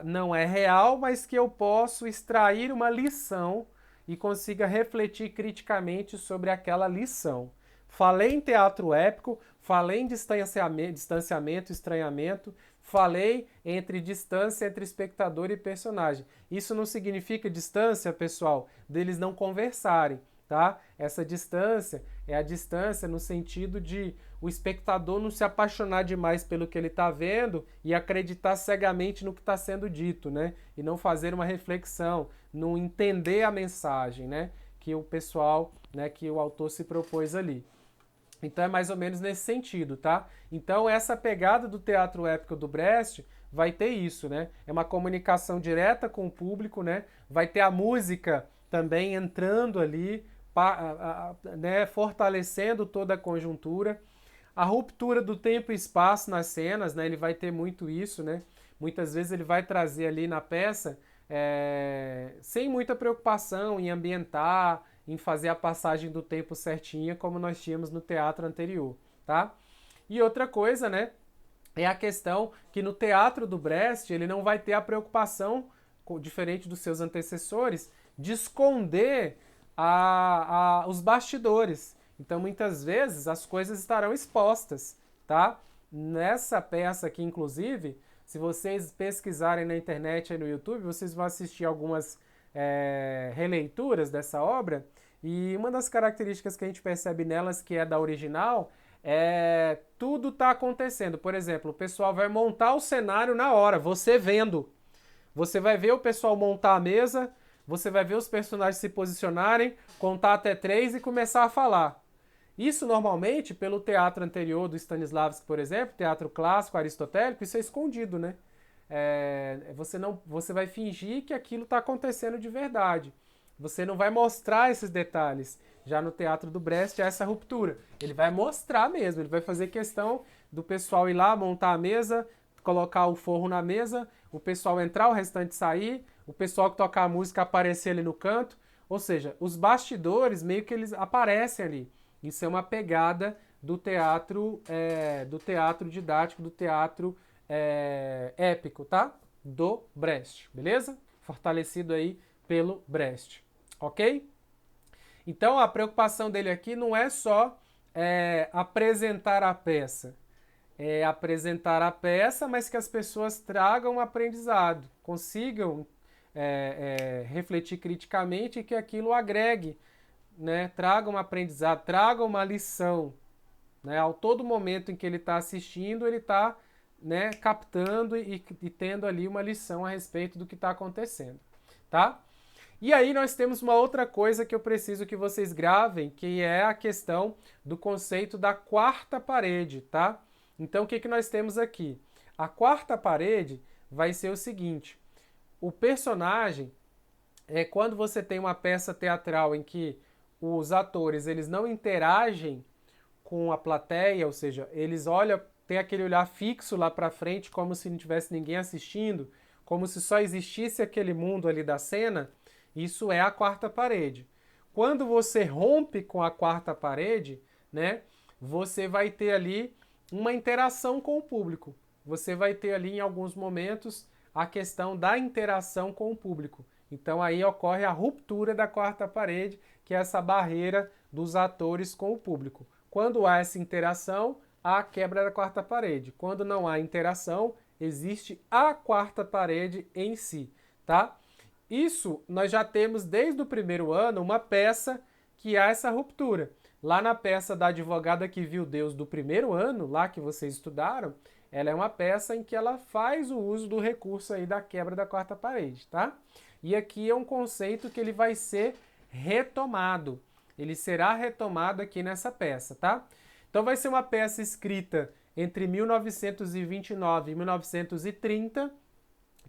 não é real, mas que eu posso extrair uma lição e consiga refletir criticamente sobre aquela lição. Falei em teatro épico, falei em distanciamento, estranhamento, falei entre distância entre espectador e personagem. Isso não significa distância, pessoal, deles não conversarem, tá? Essa distância é a distância no sentido de o espectador não se apaixonar demais pelo que ele está vendo e acreditar cegamente no que está sendo dito, né? E não fazer uma reflexão, não entender a mensagem, né? Que o pessoal, né? Que o autor se propôs ali. Então é mais ou menos nesse sentido, tá? Então essa pegada do teatro épico do Brecht vai ter isso, né? É uma comunicação direta com o público, né? Vai ter a música também entrando ali, né? Fortalecendo toda a conjuntura. A ruptura do tempo e espaço nas cenas, né? Ele vai ter muito isso, né? Muitas vezes ele vai trazer ali na peça sem muita preocupação em ambientar, em fazer a passagem do tempo certinha, como nós tínhamos no teatro anterior, tá? E outra coisa, né, é a questão que no teatro do Brecht ele não vai ter a preocupação, diferente dos seus antecessores, de esconder os bastidores. Então, muitas vezes, as coisas estarão expostas, tá? Nessa peça aqui, inclusive, se vocês pesquisarem na internet e no YouTube, vocês vão assistir algumas releituras dessa obra, e uma das características que a gente percebe nelas, que é da original, tudo está acontecendo. Por exemplo, o pessoal vai montar o cenário na hora, você vendo. Você vai ver o pessoal montar a mesa, você vai ver os personagens se posicionarem, contar até 3 e começar a falar. Isso normalmente, pelo teatro anterior do Stanislavski, por exemplo, teatro clássico, aristotélico, isso é escondido, né? Você vai fingir que aquilo está acontecendo de verdade. Você não vai mostrar esses detalhes. Já no teatro do Brecht há essa ruptura. Ele vai mostrar mesmo, ele vai fazer questão do pessoal ir lá, montar a mesa, colocar o forro na mesa, o pessoal entrar, o restante sair, o pessoal que toca a música aparecer ali no canto. Ou seja, os bastidores meio que eles aparecem ali. Isso é uma pegada do teatro didático, do teatro épico, tá? Do Brecht, beleza? Fortalecido aí pelo Brecht, ok? Então a preocupação dele aqui não é só apresentar a peça, é apresentar a peça, mas que as pessoas tragam um aprendizado, consigam refletir criticamente e que aquilo agregue, né? Traga um aprendizado, traga uma lição, né? Ao todo momento em que ele está assistindo, ele está, né, captando e tendo ali uma lição a respeito do que está acontecendo, tá? E aí nós temos uma outra coisa que eu preciso que vocês gravem, que é a questão do conceito da quarta parede, tá? Então o que nós temos aqui? A quarta parede vai ser o seguinte: o personagem é quando você tem uma peça teatral em que os atores eles não interagem com a plateia, ou seja, eles olham, tem aquele olhar fixo lá para frente, como se não tivesse ninguém assistindo, como se só existisse aquele mundo ali da cena. Isso é a quarta parede. Quando você rompe com a quarta parede, né, você vai ter ali uma interação com o público. Você vai ter ali em alguns momentos a questão da interação com o público. Então aí ocorre a ruptura da quarta parede, que é essa barreira dos atores com o público. Quando há essa interação, há a quebra da quarta parede. Quando não há interação, existe a quarta parede em si, tá? Isso nós já temos desde o primeiro ano uma peça que há essa ruptura. Lá na peça da Advogada que Viu Deus do primeiro ano, lá que vocês estudaram, ela é uma peça em que ela faz o uso do recurso aí da quebra da quarta parede, tá? E aqui é um conceito que ele vai ser retomado. Ele será retomado aqui nessa peça, tá? Então vai ser uma peça escrita entre 1929 e 1930,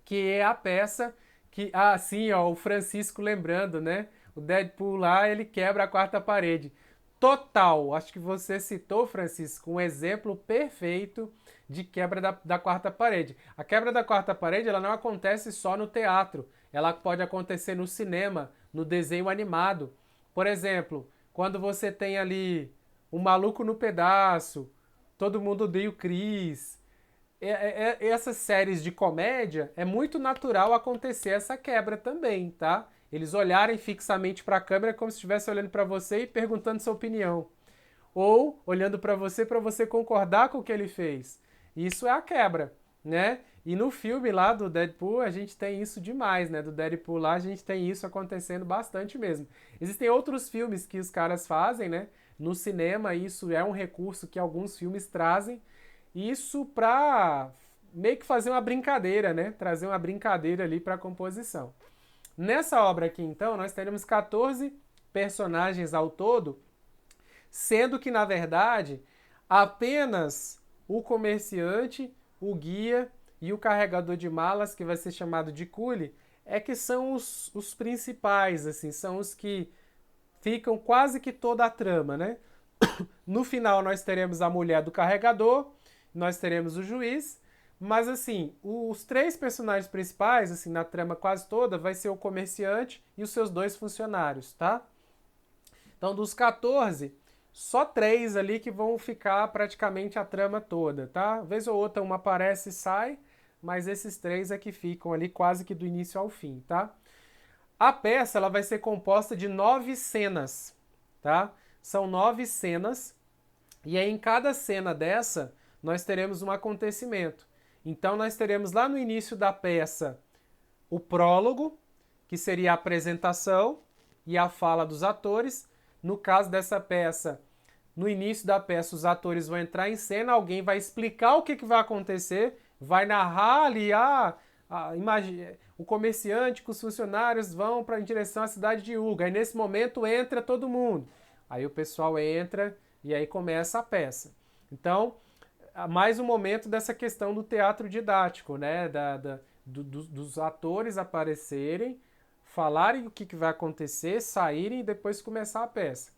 que é a peça que, sim, ó, o Francisco lembrando, né? O Deadpool lá, ele quebra a quarta parede. Total, acho que você citou, Francisco, um exemplo perfeito de quebra da quarta parede. A quebra da quarta parede, ela não acontece só no teatro, ela pode acontecer no cinema, no desenho animado. Por exemplo, quando você tem ali um Maluco no Pedaço, Todo Mundo Odeia o Chris, essas séries de comédia, é muito natural acontecer essa quebra também, tá? Eles olharem fixamente para a câmera como se estivesse olhando para você e perguntando sua opinião. Ou olhando para você concordar com o que ele fez. Isso é a quebra, né? E no filme lá do Deadpool a gente tem isso demais, né? Do Deadpool lá a gente tem isso acontecendo bastante mesmo. Existem outros filmes que os caras fazem, né? No cinema isso é um recurso que alguns filmes trazem. Isso para meio que fazer uma brincadeira, né? Trazer uma brincadeira ali para a composição. Nessa obra aqui, então, nós teremos 14 personagens ao todo, sendo que, na verdade, apenas o comerciante, o guia e o carregador de malas, que vai ser chamado de cule, é que são os principais, assim, são os que ficam quase que toda a trama, né? No final, nós teremos a mulher do carregador, nós teremos o juiz, mas assim, os três personagens principais, assim, na trama quase toda, vai ser o comerciante e os seus dois funcionários, tá? Então, dos 14, só 3 ali que vão ficar praticamente a trama toda, tá? Vez ou outra uma aparece e sai, mas esses 3 é que ficam ali quase que do início ao fim, tá? A peça ela vai ser composta de 9 cenas, tá? São 9 cenas, e aí em cada cena dessa nós teremos um acontecimento. Então nós teremos lá no início da peça o prólogo, que seria a apresentação e a fala dos atores. No caso dessa peça, no início da peça os atores vão entrar em cena, alguém vai explicar o que vai acontecer, vai narrar ali, o comerciante com os funcionários vão em direção à cidade de Uga. Aí nesse momento entra todo mundo. Aí o pessoal entra e aí começa a peça. Então, mais um momento dessa questão do teatro didático, né? Dos atores aparecerem, falarem o que vai acontecer, saírem e depois começar a peça.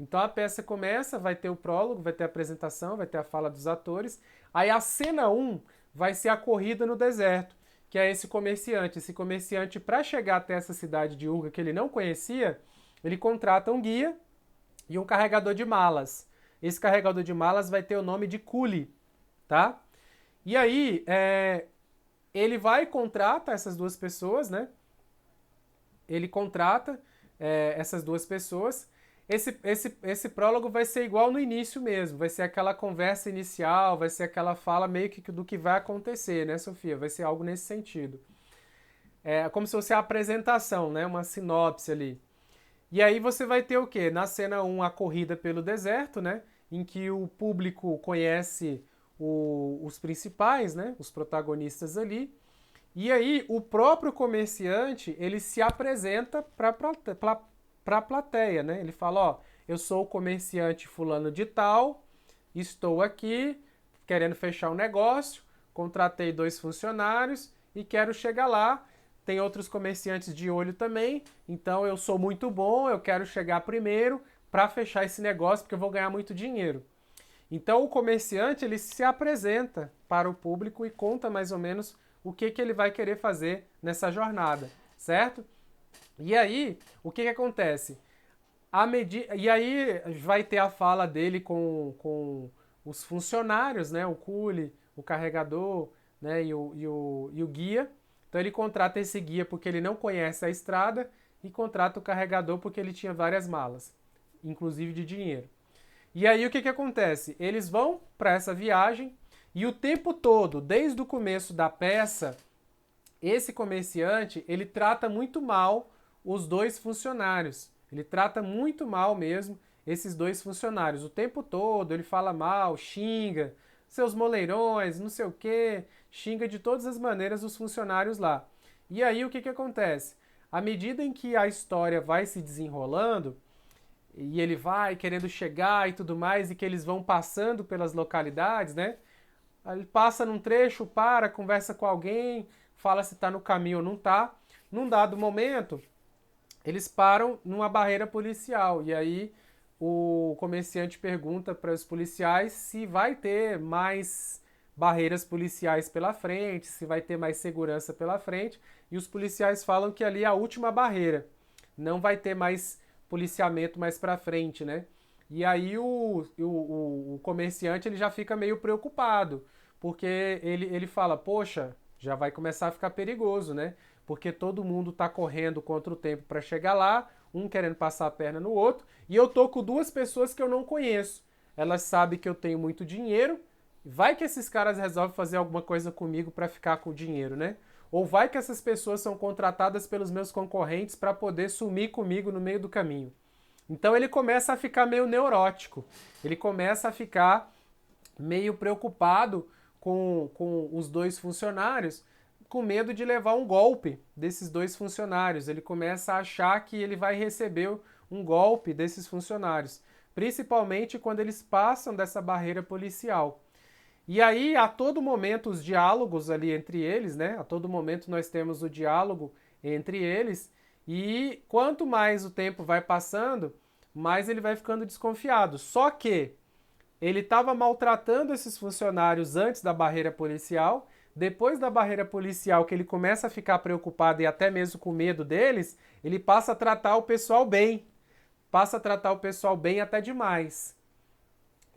Então a peça começa, vai ter o prólogo, vai ter a apresentação, vai ter a fala dos atores. Aí a cena 1 vai ser a corrida no deserto, que é esse comerciante. Esse comerciante, para chegar até essa cidade de Urga que ele não conhecia, ele contrata um guia e um carregador de malas. Esse carregador de malas vai ter o nome de Cule, tá? E aí, ele vai e contrata essas duas pessoas, né? Ele contrata essas duas pessoas. Esse prólogo vai ser igual no início mesmo, vai ser aquela conversa inicial, vai ser aquela fala meio que do que vai acontecer, né, Sofia? Vai ser algo nesse sentido. É como se fosse a apresentação, né? Uma sinopse ali. E aí você vai ter o quê? Na cena 1, a corrida pelo deserto, né? Em que o público conhece os principais, né? Os protagonistas ali. E aí, o próprio comerciante, ele se apresenta para a plateia, né? Ele fala, ó, eu sou o comerciante fulano de tal, estou aqui querendo fechar um negócio, contratei 2 funcionários e quero chegar lá. Tem outros comerciantes de olho também, então eu sou muito bom, eu quero chegar primeiro para fechar esse negócio porque eu vou ganhar muito dinheiro. Então o comerciante ele se apresenta para o público e conta mais ou menos o que ele vai querer fazer nessa jornada, certo? E aí, o que acontece? E aí vai ter a fala dele com os funcionários, né? O cule, o carregador, né? E o guia. Então ele contrata esse guia porque ele não conhece a estrada e contrata o carregador porque ele tinha várias malas, inclusive de dinheiro. E aí o que acontece? Eles vão para essa viagem e o tempo todo, desde o começo da peça, esse comerciante ele trata muito mal os 2 funcionários. Ele trata muito mal mesmo esses 2 funcionários. O tempo todo ele fala mal, xinga, seus moleirões, não sei o quê, xinga de todas as maneiras os funcionários lá. E aí o que acontece? À medida em que a história vai se desenrolando, e ele vai querendo chegar e tudo mais, e que eles vão passando pelas localidades, né? Ele passa num trecho, para, conversa com alguém, fala se está no caminho ou não está. Num dado momento, eles param numa barreira policial. E aí o comerciante pergunta para os policiais se vai ter mais barreiras policiais pela frente, se vai ter mais segurança pela frente. E os policiais falam que ali é a última barreira. Não vai ter mais policiamento mais para frente, né? E aí o comerciante ele já fica meio preocupado, porque ele fala, poxa, já vai começar a ficar perigoso, né? Porque todo mundo tá correndo contra o tempo para chegar lá, um querendo passar a perna no outro, e eu tô com 2 pessoas que eu não conheço. Elas sabem que eu tenho muito dinheiro, vai que esses caras resolvem fazer alguma coisa comigo para ficar com o dinheiro, né? Ou vai que essas pessoas são contratadas pelos meus concorrentes para poder sumir comigo no meio do caminho. Então ele começa a ficar meio neurótico, ele começa a ficar meio preocupado com os 2 funcionários, com medo de levar um golpe desses 2 funcionários. Ele começa a achar que ele vai receber um golpe desses funcionários, principalmente quando eles passam dessa barreira policial. E aí, a todo momento, os diálogos ali entre eles, né? A todo momento nós temos o diálogo entre eles, e quanto mais o tempo vai passando, mais ele vai ficando desconfiado. Só que ele estava maltratando esses funcionários antes da barreira policial. Depois da barreira policial, que ele começa a ficar preocupado e até mesmo com medo deles, ele passa a tratar o pessoal bem. Passa a tratar o pessoal bem até demais.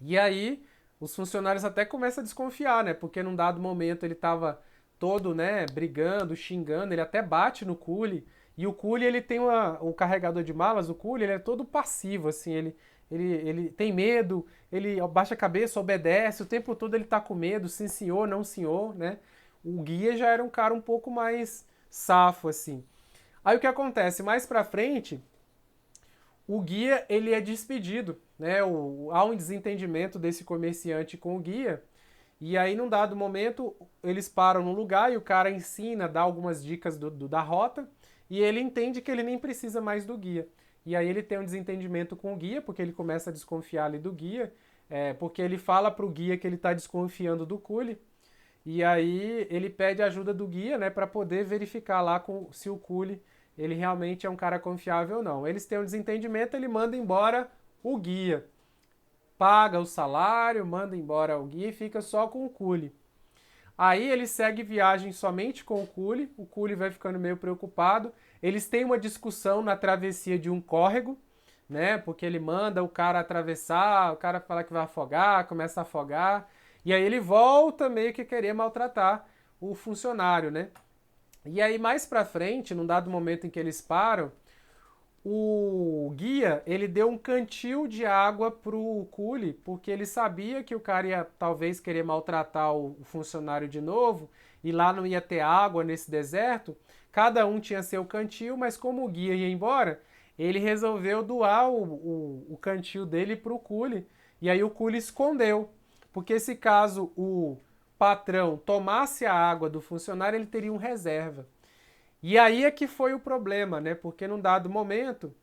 E aí, os funcionários até começam a desconfiar, né? Porque num dado momento ele estava todo, né, brigando, xingando, ele até bate no cule. E o cule, ele tem o carregador de malas, o cule, ele é todo passivo, assim, ele tem medo, ele abaixa a cabeça, obedece, o tempo todo ele tá com medo, sim senhor, não senhor, né? O guia já era um cara um pouco mais safo, assim. Aí o que acontece? Mais pra frente, o guia ele é despedido, né? Há um desentendimento desse comerciante com o guia, e aí num dado momento eles param num lugar e o cara ensina, dá algumas dicas da rota, e ele entende que ele nem precisa mais do guia. E aí ele tem um desentendimento com o guia, porque ele começa a desconfiar ali do guia, porque ele fala pro guia que ele está desconfiando do cule, e aí ele pede ajuda do guia, né, para poder verificar lá se o cule ele realmente é um cara confiável ou não. Eles têm um desentendimento, ele manda embora o guia. Paga o salário, manda embora o guia e fica só com o cule. Aí ele segue viagem somente com o cule vai ficando meio preocupado. Eles têm uma discussão na travessia de um córrego, né? Porque ele manda o cara atravessar, o cara fala que vai afogar, começa a afogar. E aí ele volta meio que querer maltratar o funcionário, né? E aí mais pra frente, num dado momento em que eles param, o guia, ele deu um cantil de água pro cule, porque ele sabia que o cara ia talvez querer maltratar o funcionário de novo, e lá não ia ter água nesse deserto. Cada um tinha seu cantil, mas como o guia ia embora, ele resolveu doar o cantil dele pro cule, e aí o cule escondeu. Porque se caso patrão tomasse a água do funcionário, ele teria um reserva. E aí é que foi o problema, né? Porque num dado momento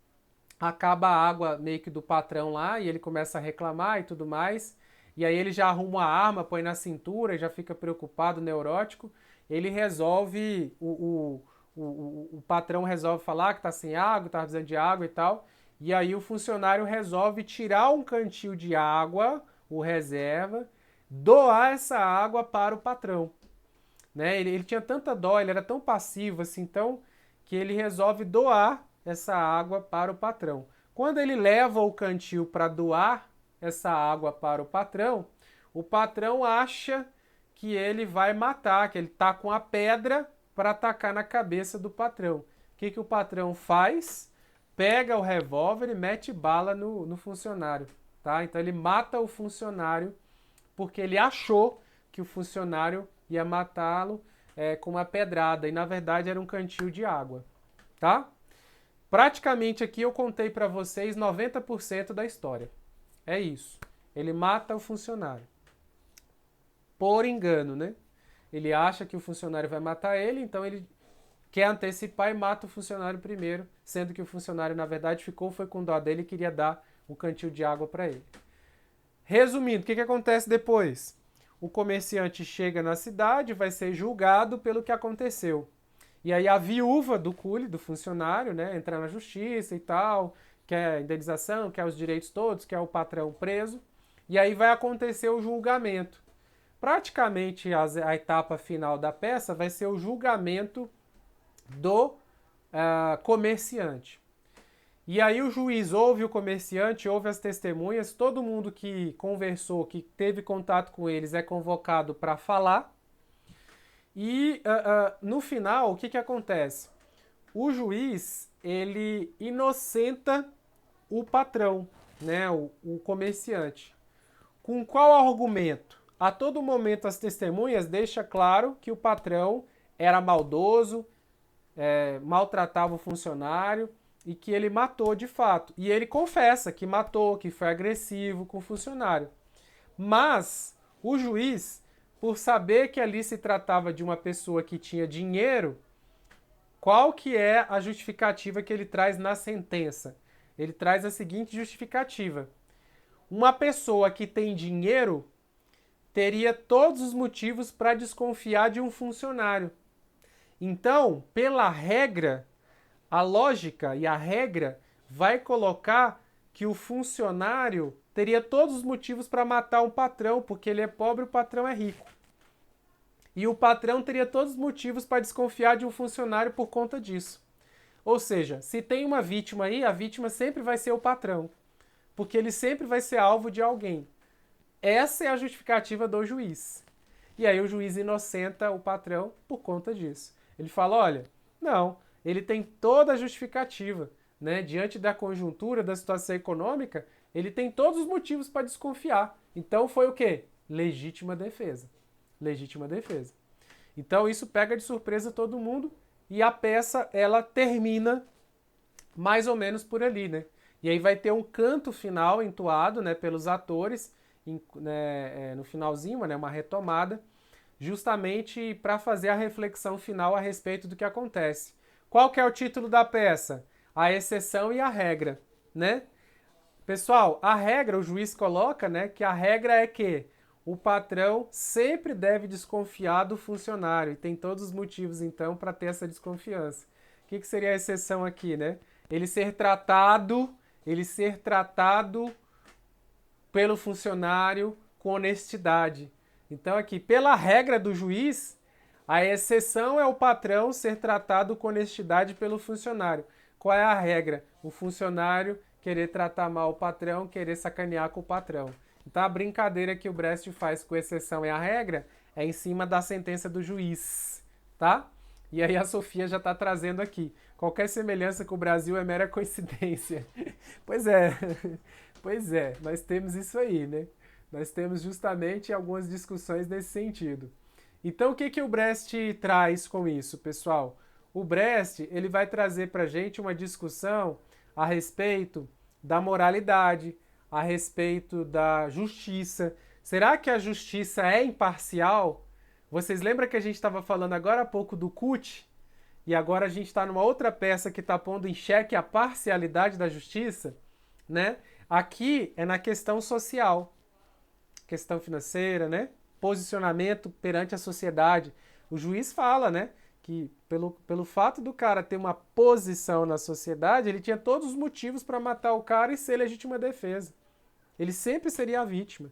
acaba a água meio que do patrão lá e ele começa a reclamar e tudo mais. E aí ele já arruma a arma, põe na cintura e já fica preocupado, neurótico. Ele resolve, o patrão resolve falar que tá sem água, tá precisando de água e tal. E aí o funcionário resolve tirar um cantil de água, o reserva, doar essa água para o patrão. Né? Ele tinha tanta dó, ele era tão passivo assim, então, que ele resolve doar essa água para o patrão. Quando ele leva o cantil para doar essa água para o patrão acha que ele vai matar, que ele tá com a pedra para atacar na cabeça do patrão. O que o patrão faz? Pega o revólver e mete bala no funcionário. Tá? Então ele mata o funcionário porque ele achou que o funcionário ia matá-lo com uma pedrada, e na verdade era um cantil de água, tá? Praticamente aqui eu contei para vocês 90% da história. É isso. Ele mata o funcionário. Por engano, né? Ele acha que o funcionário vai matar ele, então ele quer antecipar e mata o funcionário primeiro, sendo que o funcionário, na verdade, foi com dó dele e queria dar um cantil de água para ele. Resumindo, o que acontece depois? O comerciante chega na cidade, vai ser julgado pelo que aconteceu. E aí a viúva do cule, do funcionário, né, entra na justiça e tal, quer indenização, quer os direitos todos, quer o patrão preso. E aí vai acontecer o julgamento. Praticamente a etapa final da peça vai ser o julgamento do comerciante. E aí o juiz ouve o comerciante, ouve as testemunhas, todo mundo que conversou, que teve contato com eles é convocado para falar. E no final, o que acontece? O juiz, ele inocenta o patrão, né, o comerciante. Com qual argumento? A todo momento as testemunhas deixam claro que o patrão era maldoso, maltratava o funcionário, e que ele matou de fato. E ele confessa que matou, que foi agressivo com o funcionário. Mas o juiz, por saber que ali se tratava de uma pessoa que tinha dinheiro, qual que é a justificativa que ele traz na sentença? Ele traz a seguinte justificativa. Uma pessoa que tem dinheiro teria todos os motivos para desconfiar de um funcionário. Então, pela regra, a lógica e a regra vai colocar que o funcionário teria todos os motivos para matar um patrão, porque ele é pobre e o patrão é rico. E o patrão teria todos os motivos para desconfiar de um funcionário por conta disso. Ou seja, se tem uma vítima aí, a vítima sempre vai ser o patrão, porque ele sempre vai ser alvo de alguém. Essa é a justificativa do juiz. E aí o juiz inocenta o patrão por conta disso. Ele fala, olha, não, ele tem toda a justificativa, né? Diante da conjuntura, da situação econômica, ele tem todos os motivos para desconfiar. Então foi o quê? Legítima defesa. Legítima defesa. Então isso pega de surpresa todo mundo e a peça, ela termina mais ou menos por ali, né? E aí vai ter um canto final entoado, né, pelos atores, no finalzinho, né, uma retomada, justamente para fazer a reflexão final a respeito do que acontece. Qual que é o título da peça? A exceção e a regra, né? Pessoal, a regra, o juiz coloca, né, que a regra é que o patrão sempre deve desconfiar do funcionário e tem todos os motivos, então, para ter essa desconfiança. O que seria a exceção aqui, né? Ele ser tratado pelo funcionário com honestidade. Então, aqui, pela regra do juiz, a exceção é o patrão ser tratado com honestidade pelo funcionário. Qual é a regra? O funcionário querer tratar mal o patrão, querer sacanear com o patrão. Então a brincadeira que o Brecht faz com exceção e a regra é em cima da sentença do juiz, tá? E aí a Sofia já está trazendo aqui. Qualquer semelhança com o Brasil é mera coincidência. Pois é, nós temos isso aí, né? Nós temos justamente algumas discussões nesse sentido. Então o que o Brecht traz com isso, pessoal? O Brecht, ele vai trazer para a gente uma discussão a respeito da moralidade, a respeito da justiça, Será que a justiça é imparcial? Vocês lembram que a gente estava falando agora há pouco do CUT? E agora a gente está numa outra peça que está pondo em xeque a parcialidade da justiça, né? Aqui é na questão social, questão financeira, né? Posicionamento perante a sociedade. O juiz fala, né? Que pelo fato do cara ter uma posição na sociedade, ele tinha todos os motivos para matar o cara e ser legítima defesa. Ele sempre seria a vítima,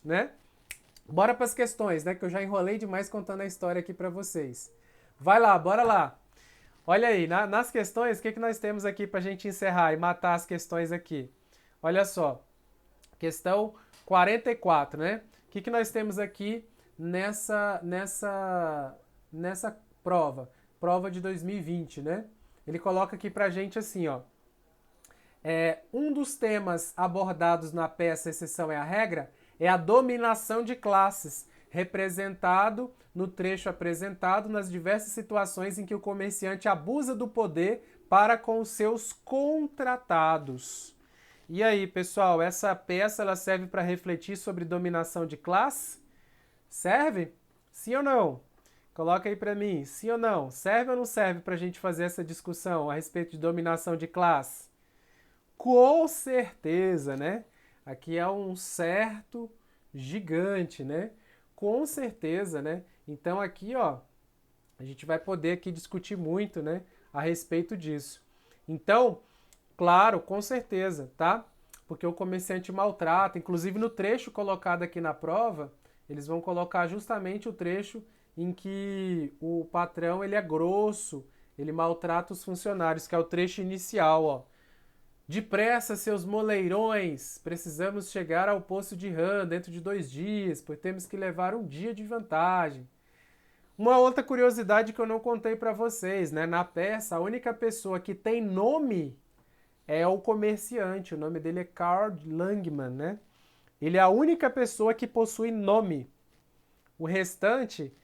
né? Bora para as questões, né? Que eu já enrolei demais contando a história aqui para vocês. Vai lá, bora lá. Olha aí, nas questões, o que nós temos aqui para a gente encerrar e matar as questões aqui? Olha só, questão 44, né? O que nós temos aqui nessa prova? Prova de 2020, né? Ele coloca aqui para a gente assim, ó. Um dos temas abordados na peça Exceção é a Regra é a dominação de classes, representado no trecho apresentado nas diversas situações em que o comerciante abusa do poder para com os seus contratados. E aí, pessoal, essa peça ela serve para refletir sobre dominação de classe? Serve? Sim ou não? Coloca aí para mim, sim ou não? Serve ou não serve para a gente fazer essa discussão a respeito de dominação de classe? Com certeza, né? Aqui é um certo gigante, né? Com certeza, né? Então aqui, ó, a gente vai poder aqui discutir muito, né, a respeito disso. Então, claro, com certeza, tá? Porque o comerciante maltrata, inclusive no trecho colocado aqui na prova, eles vão colocar justamente o trecho em que o patrão ele é grosso, ele maltrata os funcionários, que é o trecho inicial, ó. Depressa, seus moleirões, precisamos chegar ao poço de rã dentro de 2 dias, pois temos que levar um dia de vantagem. Uma outra curiosidade que eu não contei para vocês, né? Na peça, a única pessoa que tem nome é o comerciante. O nome dele é Carl Langman, né? Ele é a única pessoa que possui nome. O restante,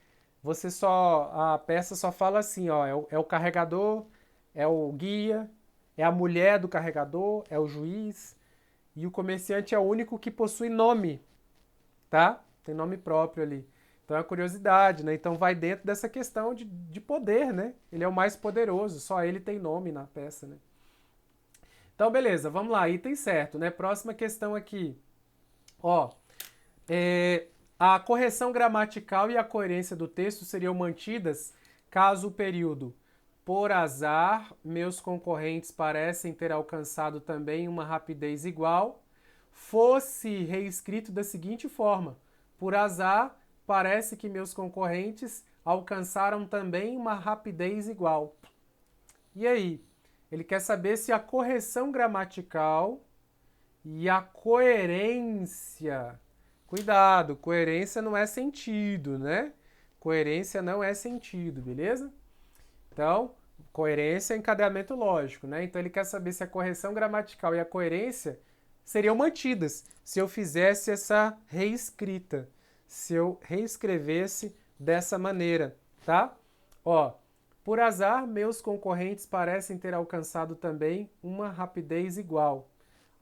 a peça só fala assim, ó, é o carregador, é o guia, é a mulher do carregador, é o juiz, e o comerciante é o único que possui nome, tá? Tem nome próprio ali. Então é uma curiosidade, né? Então vai dentro dessa questão de poder, né? Ele é o mais poderoso, só ele tem nome na peça, né? Então beleza, vamos lá, item certo, né? Próxima questão aqui. Ó, a correção gramatical e a coerência do texto seriam mantidas caso o período por azar, meus concorrentes parecem ter alcançado também uma rapidez igual, fosse reescrito da seguinte forma: por azar, parece que meus concorrentes alcançaram também uma rapidez igual. E aí? Ele quer saber se a correção gramatical e a coerência. Cuidado, coerência não é sentido, né? Coerência não é sentido, beleza? Então, coerência é encadeamento lógico, né? Então ele quer saber se a correção gramatical e a coerência seriam mantidas se eu fizesse essa reescrita, se eu reescrevesse dessa maneira, tá? Ó, por azar, meus concorrentes parecem ter alcançado também uma rapidez igual.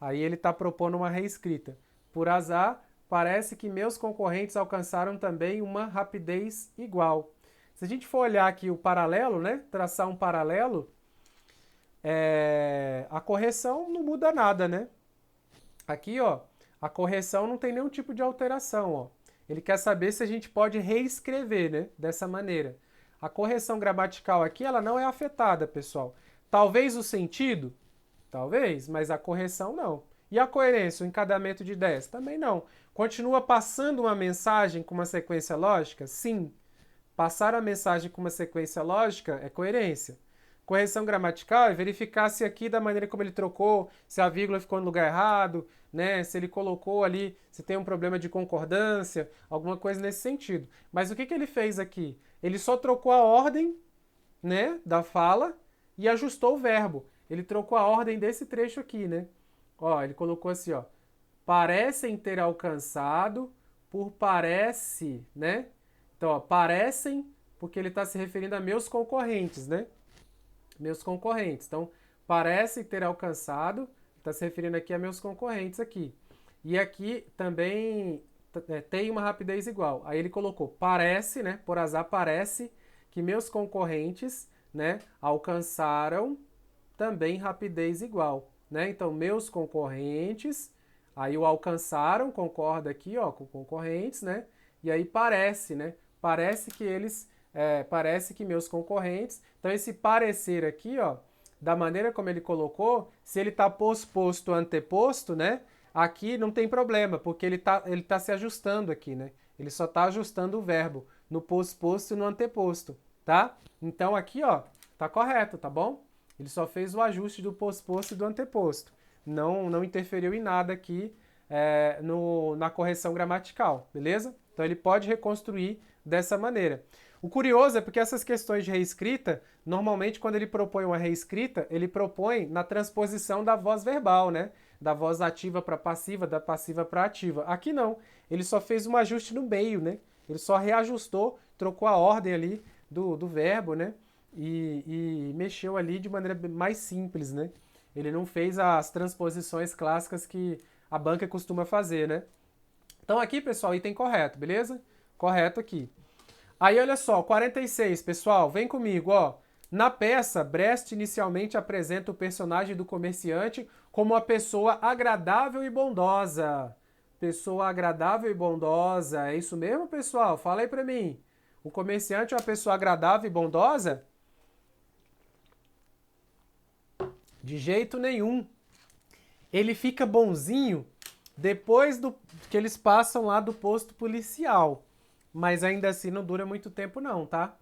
Aí ele está propondo uma reescrita. Por azar, parece que meus concorrentes alcançaram também uma rapidez igual. Se a gente for olhar aqui o paralelo, né? Traçar um paralelo, a correção não muda nada, né? Aqui, ó, a correção não tem nenhum tipo de alteração, ó. Ele quer saber se a gente pode reescrever, né? Dessa maneira. A correção gramatical aqui, ela não é afetada, pessoal. Talvez o sentido, talvez, mas a correção não. E a coerência, o encadeamento de ideias? Também não. Continua passando uma mensagem com uma sequência lógica? Sim. Passar a mensagem com uma sequência lógica é coerência. Correção gramatical é verificar se aqui, da maneira como ele trocou, se a vírgula ficou no lugar errado, né? Se ele colocou ali, se tem um problema de concordância, alguma coisa nesse sentido. Mas o que ele fez aqui? Ele só trocou a ordem, né, da fala e ajustou o verbo. Ele trocou a ordem desse trecho aqui, né? Ó, ele colocou assim, ó. Parecem ter alcançado por parece, né? Então, ó, parecem, porque ele está se referindo a meus concorrentes, né? Meus concorrentes. Então, parece ter alcançado, está se referindo aqui a meus concorrentes aqui. E aqui também tem uma rapidez igual. Aí ele colocou, parece, né? Por azar, parece que meus concorrentes, né, alcançaram também rapidez igual, né? Então, meus concorrentes, aí o alcançaram, concorda aqui, ó, com concorrentes, né? E aí parece, né? Parece que parece que meus concorrentes. Então, esse parecer aqui, ó, da maneira como ele colocou, se ele tá posposto, anteposto, né? Aqui não tem problema, porque ele tá se ajustando aqui, né? Ele só tá ajustando o verbo no posposto e no anteposto, tá? Então aqui, ó, tá correto, tá bom? Ele só fez o ajuste do posposto e do anteposto. Não interferiu em nada aqui na correção gramatical, beleza? Então ele pode reconstruir dessa maneira. O curioso é porque essas questões de reescrita, normalmente quando ele propõe uma reescrita, ele propõe na transposição da voz verbal, né? Da voz ativa para passiva, da passiva para ativa. Aqui não, ele só fez um ajuste no meio, né? Ele só reajustou, trocou a ordem ali do verbo, né? E mexeu ali de maneira mais simples, né? Ele não fez as transposições clássicas que a banca costuma fazer, né? Então aqui, pessoal, item correto, beleza? Correto aqui. Aí, olha só, 46, pessoal, vem comigo, ó. Na peça, Brecht inicialmente apresenta o personagem do comerciante como uma pessoa agradável e bondosa. Pessoa agradável e bondosa. É isso mesmo, pessoal? Fala aí pra mim. O comerciante é uma pessoa agradável e bondosa? De jeito nenhum. Ele fica bonzinho depois que eles passam lá do posto policial. Mas ainda assim não dura muito tempo não, tá?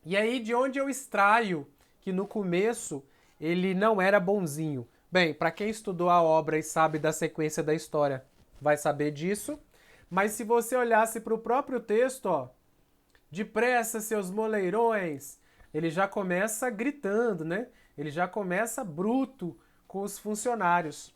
E aí, de onde eu extraio que no começo ele não era bonzinho? Bem, para quem estudou a obra e sabe da sequência da história, vai saber disso. Mas se você olhasse para o próprio texto, ó, depressa, seus moleirões, ele já começa gritando, né? Ele já começa bruto com os funcionários.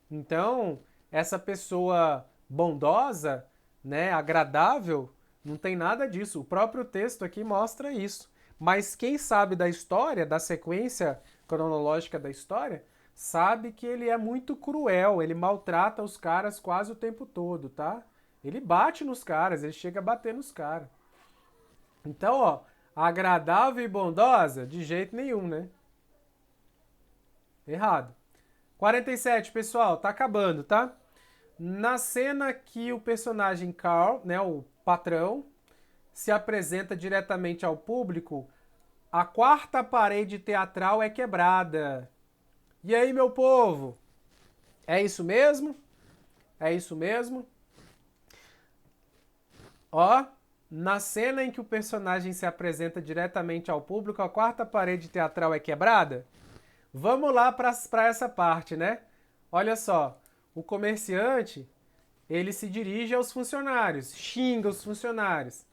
Então, essa pessoa bondosa, né, agradável, não tem nada disso. O próprio texto aqui mostra isso. Mas quem sabe da história, da sequência cronológica da história, sabe que ele é muito cruel, ele maltrata os caras quase o tempo todo, tá? Ele bate nos caras, ele chega a bater nos caras. Então, ó, agradável e bondosa, de jeito nenhum, né? Errado. 47, pessoal, tá acabando, tá? Na cena que o personagem Carl, né, o patrão, se apresenta diretamente ao público, a quarta parede teatral é quebrada. E aí, meu povo? É isso mesmo? É isso mesmo? Ó, na cena em que o personagem se apresenta diretamente ao público, a quarta parede teatral é quebrada? Vamos lá para essa parte, né? Olha só, o comerciante, ele se dirige aos funcionários, xinga os funcionários.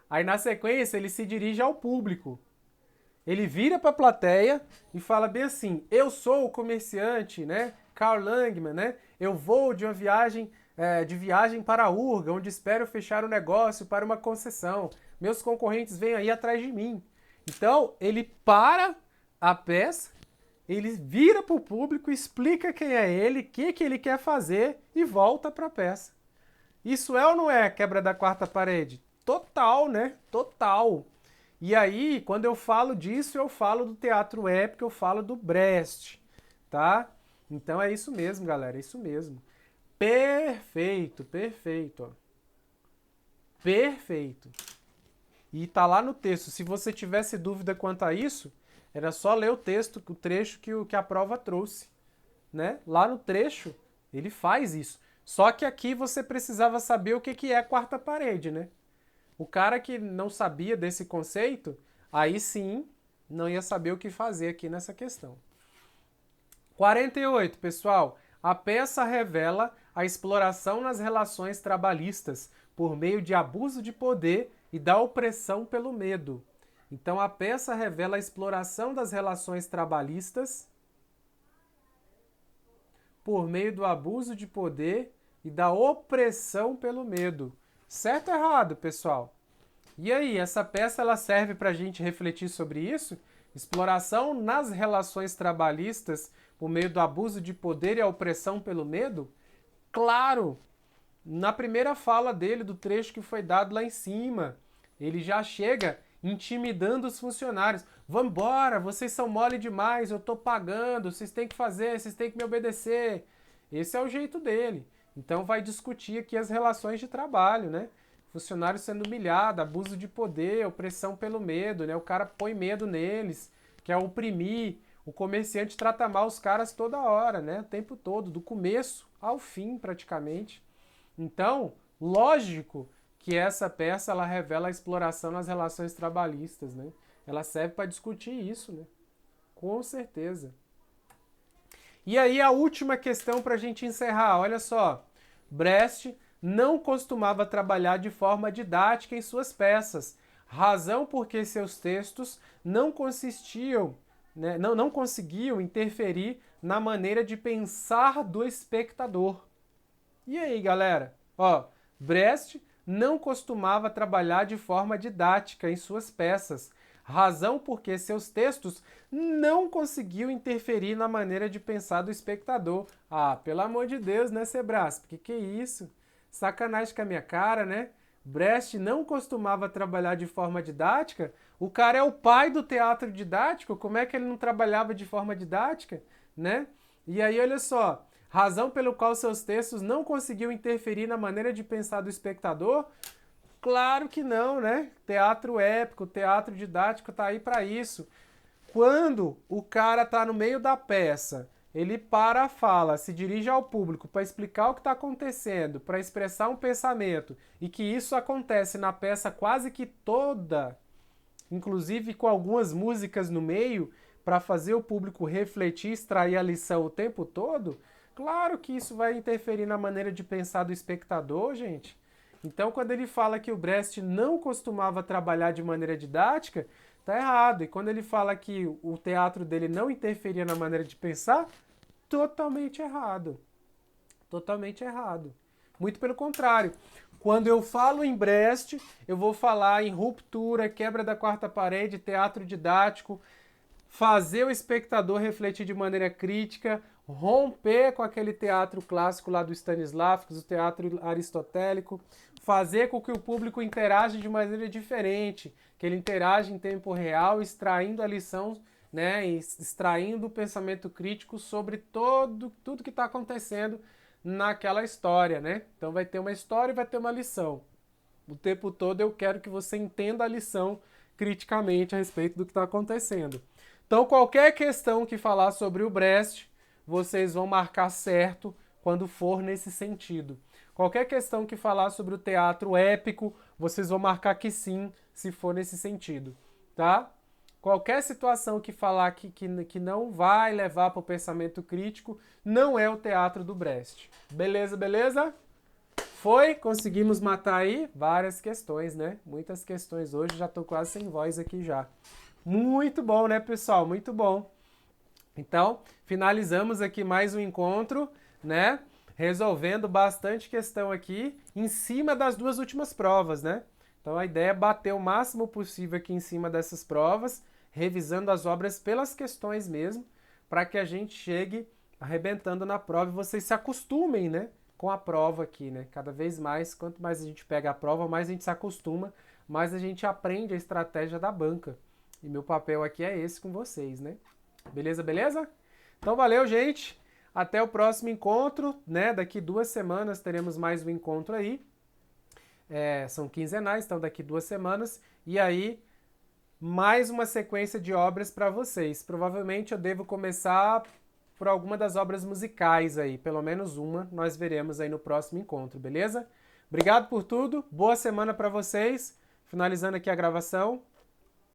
Aí na sequência ele se dirige ao público. Ele vira para a plateia e fala bem assim: eu sou o comerciante, né? Carl Langmann, né? Eu vou de uma viagem para a Urga, onde espero fechar o negócio para uma concessão. Meus concorrentes vêm aí atrás de mim. Então ele para a peça, ele vira para o público, explica quem é ele, o que ele quer fazer e volta para a peça. Isso é ou não é quebra da quarta parede? Total, né? Total. E aí, quando eu falo disso, eu falo do teatro épico, eu falo do Brecht, tá? Então é isso mesmo, galera, é isso mesmo. Perfeito, perfeito. Ó. Perfeito. E tá lá no texto. Se você tivesse dúvida quanto a isso, era só ler o texto, o trecho que a prova trouxe, né? Lá no trecho, ele faz isso. Só que aqui você precisava saber o que é a quarta parede, né? O cara que não sabia desse conceito, aí sim, não ia saber o que fazer aqui nessa questão. 48, pessoal. A peça revela a exploração nas relações trabalhistas por meio de abuso de poder e da opressão pelo medo. Então, a peça revela a exploração das relações trabalhistas por meio do abuso de poder e da opressão pelo medo. Certo ou errado, pessoal? E aí, essa peça ela serve para a gente refletir sobre isso? Exploração nas relações trabalhistas por meio do abuso de poder e a opressão pelo medo? Claro! Na primeira fala dele, do trecho que foi dado lá em cima, ele já chega intimidando os funcionários. Vambora, vocês são mole demais, eu tô pagando, vocês têm que fazer, vocês têm que me obedecer. Esse é o jeito dele. Então vai discutir aqui as relações de trabalho, né? Funcionário sendo humilhado, abuso de poder, opressão pelo medo, né? O cara põe medo neles, quer oprimir. O comerciante trata mal os caras toda hora, né? O tempo todo, do começo ao fim, praticamente. Então, lógico que essa peça ela revela a exploração nas relações trabalhistas, né? Ela serve para discutir isso, né? Com certeza. E aí a última questão para a gente encerrar, olha só. Brecht não costumava trabalhar de forma didática em suas peças, razão porque seus textos não consistiam, né, não conseguiam interferir na maneira de pensar do espectador. E aí, galera? Ó, Brecht não costumava trabalhar de forma didática em suas peças, razão porque seus textos não conseguiam interferir na maneira de pensar do espectador. Ah, pelo amor de Deus, né, Sebras? Que é isso? Sacanagem com a minha cara, né? Brecht não costumava trabalhar de forma didática? O cara é o pai do teatro didático, como é que ele não trabalhava de forma didática, né? E aí, olha só, razão pelo qual seus textos não conseguiam interferir na maneira de pensar do espectador? Claro que não, né? Teatro épico, teatro didático tá aí para isso. Quando o cara tá no meio da peça, ele para a fala, se dirige ao público para explicar o que está acontecendo, para expressar um pensamento, e que isso acontece na peça quase que toda, inclusive com algumas músicas no meio, para fazer o público refletir, extrair a lição o tempo todo, claro que isso vai interferir na maneira de pensar do espectador, gente. Então, quando ele fala que o Brecht não costumava trabalhar de maneira didática, tá errado. E quando ele fala que o teatro dele não interferia na maneira de pensar, totalmente errado. Totalmente errado. Muito pelo contrário. Quando eu falo em Brecht, eu vou falar em ruptura, quebra da quarta parede, teatro didático, fazer o espectador refletir de maneira crítica, romper com aquele teatro clássico lá do Stanislavski, do teatro aristotélico, fazer com que o público interaja de maneira diferente, que ele interage em tempo real, extraindo a lição, né, extraindo o pensamento crítico sobre tudo que está acontecendo naquela história, né? Então vai ter uma história e vai ter uma lição. O tempo todo eu quero que você entenda a lição criticamente a respeito do que está acontecendo. Então, qualquer questão que falar sobre o Brecht, vocês vão marcar certo quando for nesse sentido. Qualquer questão que falar sobre o teatro épico, vocês vão marcar que sim, se for nesse sentido, tá? Qualquer situação que falar que não vai levar para o pensamento crítico, não é o teatro do Brecht. Beleza, beleza? Foi? Conseguimos matar aí várias questões, né? Muitas questões hoje, já estou quase sem voz aqui já. Muito bom, né, pessoal? Muito bom. Então, finalizamos aqui mais um encontro, né? Resolvendo bastante questão aqui em cima das duas últimas provas, né? Então, a ideia é bater o máximo possível aqui em cima dessas provas, revisando as obras pelas questões mesmo, para que a gente chegue arrebentando na prova e vocês se acostumem, né? Com a prova aqui, né? Cada vez mais, quanto mais a gente pega a prova, mais a gente se acostuma, mais a gente aprende a estratégia da banca. E meu papel aqui é esse com vocês, né? Beleza, beleza? Então valeu, gente. Até o próximo encontro, né? Daqui 2 semanas teremos mais um encontro aí. São quinzenais, então daqui 2 semanas. E aí, mais uma sequência de obras para vocês. Provavelmente eu devo começar por alguma das obras musicais aí. Pelo menos uma nós veremos aí no próximo encontro, beleza? Obrigado por tudo. Boa semana para vocês. Finalizando aqui a gravação.